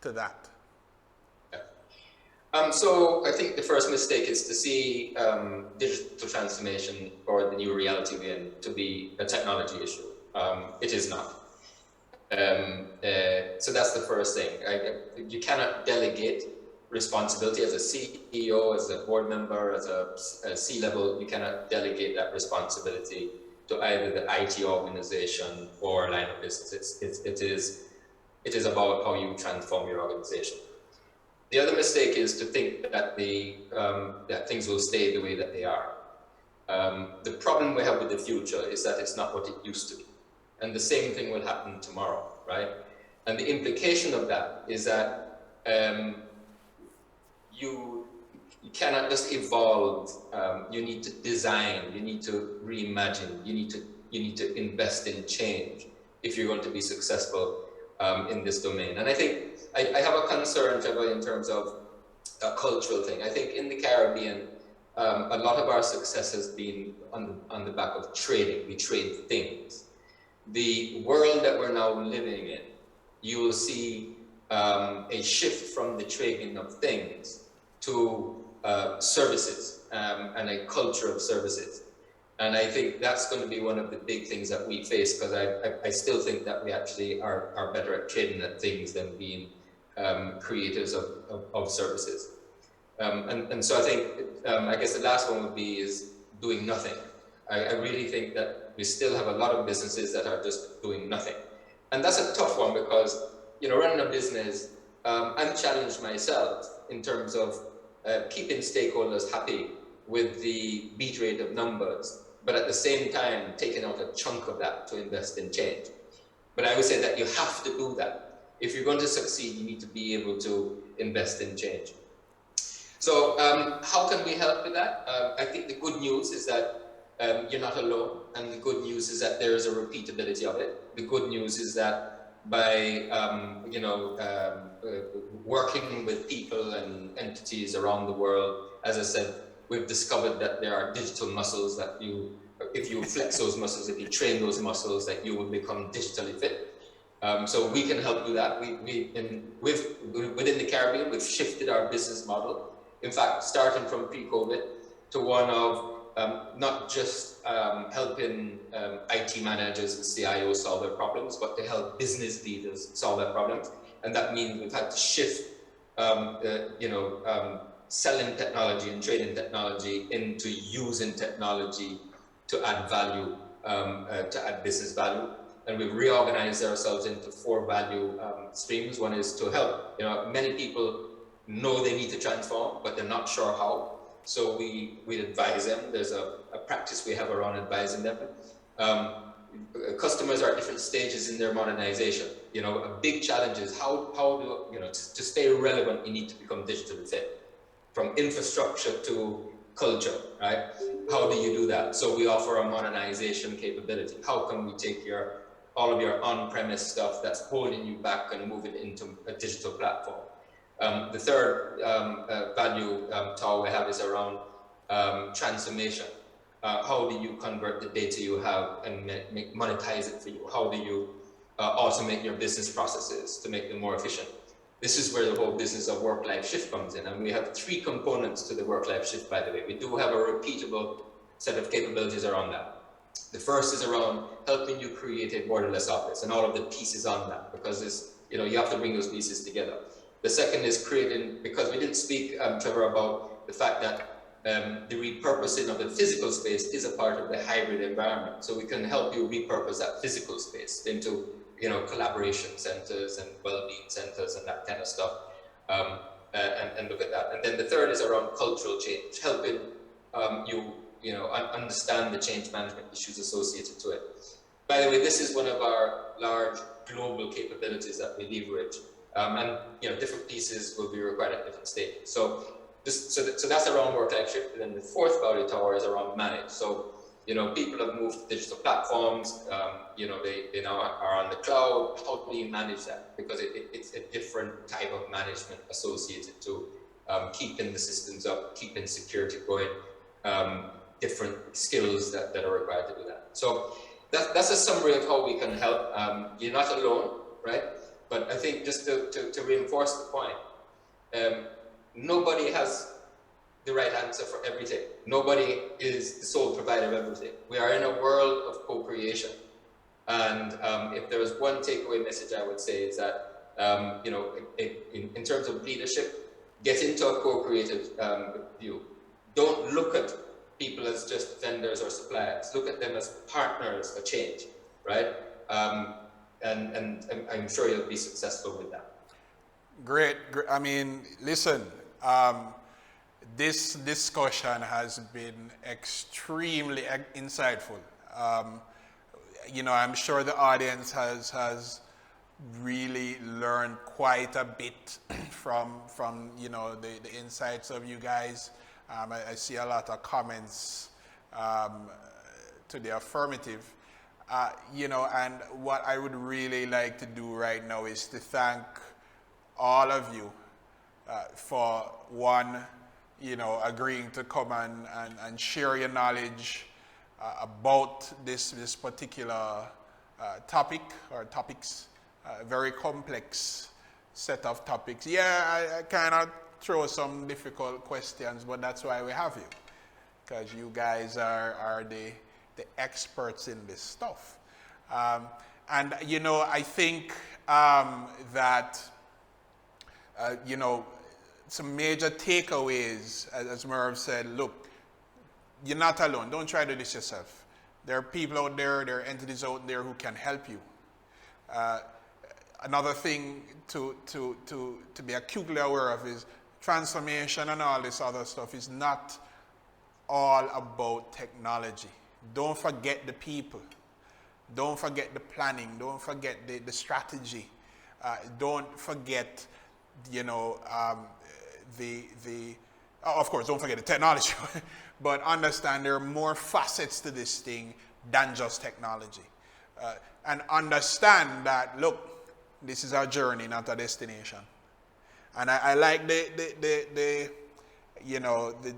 to that. So I think the first mistake is to see digital transformation or the new reality we're in to be a technology issue. It is not. So that's the first thing. You cannot delegate responsibility as a CEO, as a board member, as a C-level. You cannot delegate that responsibility to either the IT organization or line of business. It is about how you transform your organization. The other mistake is to think that that things will stay the way that they are. The problem we have with the future is that it's not what it used to be. And the same thing will happen tomorrow, right? And the implication of that is that you cannot just evolve. You need to design. You need to reimagine. You need to invest in change if you're going to be successful in this domain. And I think I have a concern, Trevor, in terms of a cultural thing. I think in the Caribbean, a lot of our success has been on the back of trading. We trade things. The world that we're now living in, you will see a shift from the trading of things to services and a culture of services. And I think that's going to be one of the big things that we face, because I still think that we actually are better at trading at things than being creators of services. And so I think, I guess the last one would be is doing nothing. I really think that we still have a lot of businesses that are just doing nothing. And that's a tough one because, running a business, I'm challenged myself in terms of keeping stakeholders happy with the beat rate of numbers, but at the same time, taking out a chunk of that to invest in change. But I would say that you have to do that. If you're going to succeed, you need to be able to invest in change. So how can we help with that? I think the good news is that you're not alone, and the good news is that there is a repeatability of it. The good news is that by working with people and entities around the world, as I said, we've discovered that there are digital muscles that if you flex those muscles, if you train those muscles, that you will become digitally fit. So we can help do that. Within the Caribbean, we've shifted our business model. In fact, starting from pre-COVID to one of not just helping IT managers and CIOs solve their problems, but to help business leaders solve their problems. And that means we've had to shift, selling technology and trading technology into using technology to add value, to add business value. And we've reorganized ourselves into 4 value streams. One is to help. Many people know they need to transform, but they're not sure how. So we advise them. There's a practice we have around advising them. Customers are at different stages in their modernization. A big challenge is how do to stay relevant, you need to become digitally fit, from infrastructure to culture, right? How do you do that? So we offer a modernization capability. How can we take all of your on-premise stuff that's holding you back and move it into a digital platform? The third value tower we have is around transformation. How do you convert the data you have and monetize it for you? How do you automate your business processes to make them more efficient? This is where the whole business of work-life shift comes in. And we have 3 components to the work-life shift, by the way. We do have a repeatable set of capabilities around that. The first is around helping you create a borderless office and all of the pieces on that, because you have to bring those pieces together. The second is creating, because we didn't speak, Trevor, about the fact that the repurposing of the physical space is a part of the hybrid environment. So we can help you repurpose that physical space into collaboration centers and well-being centers and that kind of stuff, and look at that. And then the third is around cultural change, helping you understand the change management issues associated to it. By the way, this is one of our large global capabilities that we leverage, and different pieces will be required at different stages. So that's around work-life shift. And then the 4th value tower is around manage. So people have moved to digital platforms. They now are on the cloud. How do you manage that? Because it's a different type of management associated to keeping the systems up, keeping security going, different skills that are required to do that. So that's a summary of how we can help. You're not alone, right? But I think just to reinforce the point, nobody has the right answer for everything. Nobody is the sole provider of everything. We are in a world of co-creation. And if there is one takeaway message I would say is that, in terms of leadership, get into a co-creative view. Don't look at people as just vendors or suppliers. Look at them as partners for change, right? And I'm sure you'll be successful with that. Great. I mean, listen, this discussion has been extremely insightful. I'm sure the audience has really learned quite a bit from the insights of you guys. I see a lot of comments to the affirmative. And what I would really like to do right now is to thank all of you for one, agreeing to come and share your knowledge about this particular topic or topics, very complex set of topics. Yeah, I cannot throw some difficult questions, but that's why we have you, because you guys are the experts in this stuff. And I think that some major takeaways, as Merv said, look, you're not alone. Don't try to do this yourself. There are people out there, there are entities out there who can help you. Another thing to be acutely aware of is transformation and all this other stuff is not all about technology. Don't forget the people. Don't forget the planning. Don't forget the strategy. Don't forget, of course, don't forget the technology. But understand there are more facets to this thing than just technology. And understand that, look, this is our journey, not a destination. And I like the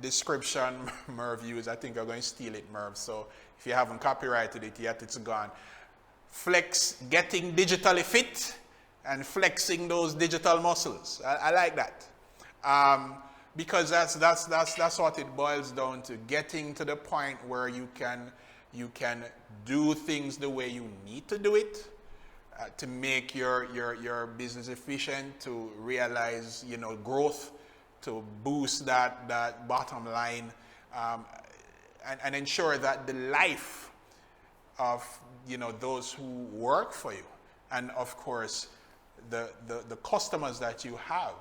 description Merv used. I think I'm going to steal it, Merv. So if you haven't copyrighted it yet, it's gone. Getting digitally fit and flexing those digital muscles. I like that. Because that's what it boils down to. Getting to the point where you can do things the way you need to do it, to make your business efficient, to realize growth, to boost that bottom line, and ensure that the life of those who work for you, and of course the customers that you have,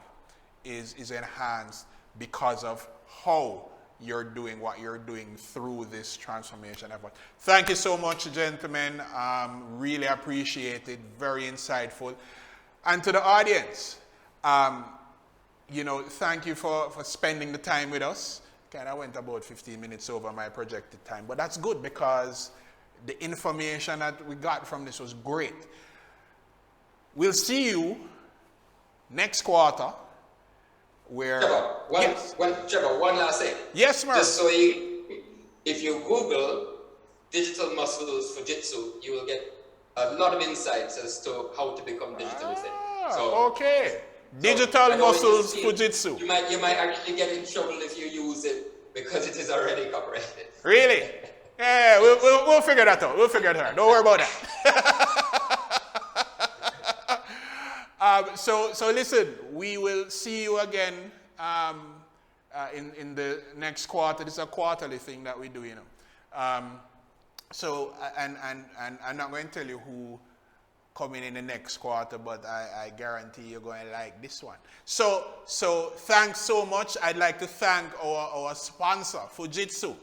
is enhanced because of how you're doing what you're doing through this transformation effort. Thank you so much, gentlemen. Really appreciate it. Very insightful. And to the audience, thank you for spending the time with us. I went about 15 minutes over my projected time, but that's good because the information that we got from this was great. We'll see you next quarter. Trevor, one last thing. Yes, Mark. Just so if you Google digital muscles Fujitsu, you will get a lot of insights as to how to become digitally fit. Okay. Digital muscles Fujitsu. You might actually get in trouble if you use it because it is already copyrighted. Really? Yeah, we'll figure that out. We'll figure it out. Don't worry about that. So listen, we will see you again in the next quarter. This is a quarterly thing that we do, and I'm not going to tell you who coming in the next quarter, but I guarantee you're going to like this one. So thanks so much. I'd like to thank our sponsor, Fujitsu,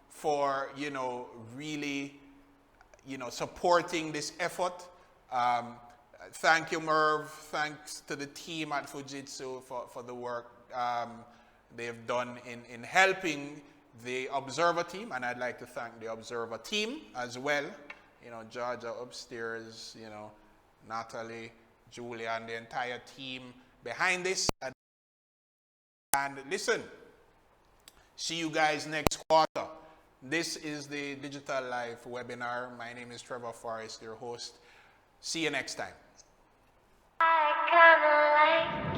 for really supporting this effort. Thank you, Merv. Thanks to the team at Fujitsu for the work they've done in helping the Observer team, and I'd like to thank the Observer team as well. Georgia upstairs, Natalie, Julia, and the entire team behind this. And listen, see you guys next quarter. This is the Digital Life webinar. My name is Trevor Forrest, your host. See you next time. I kinda like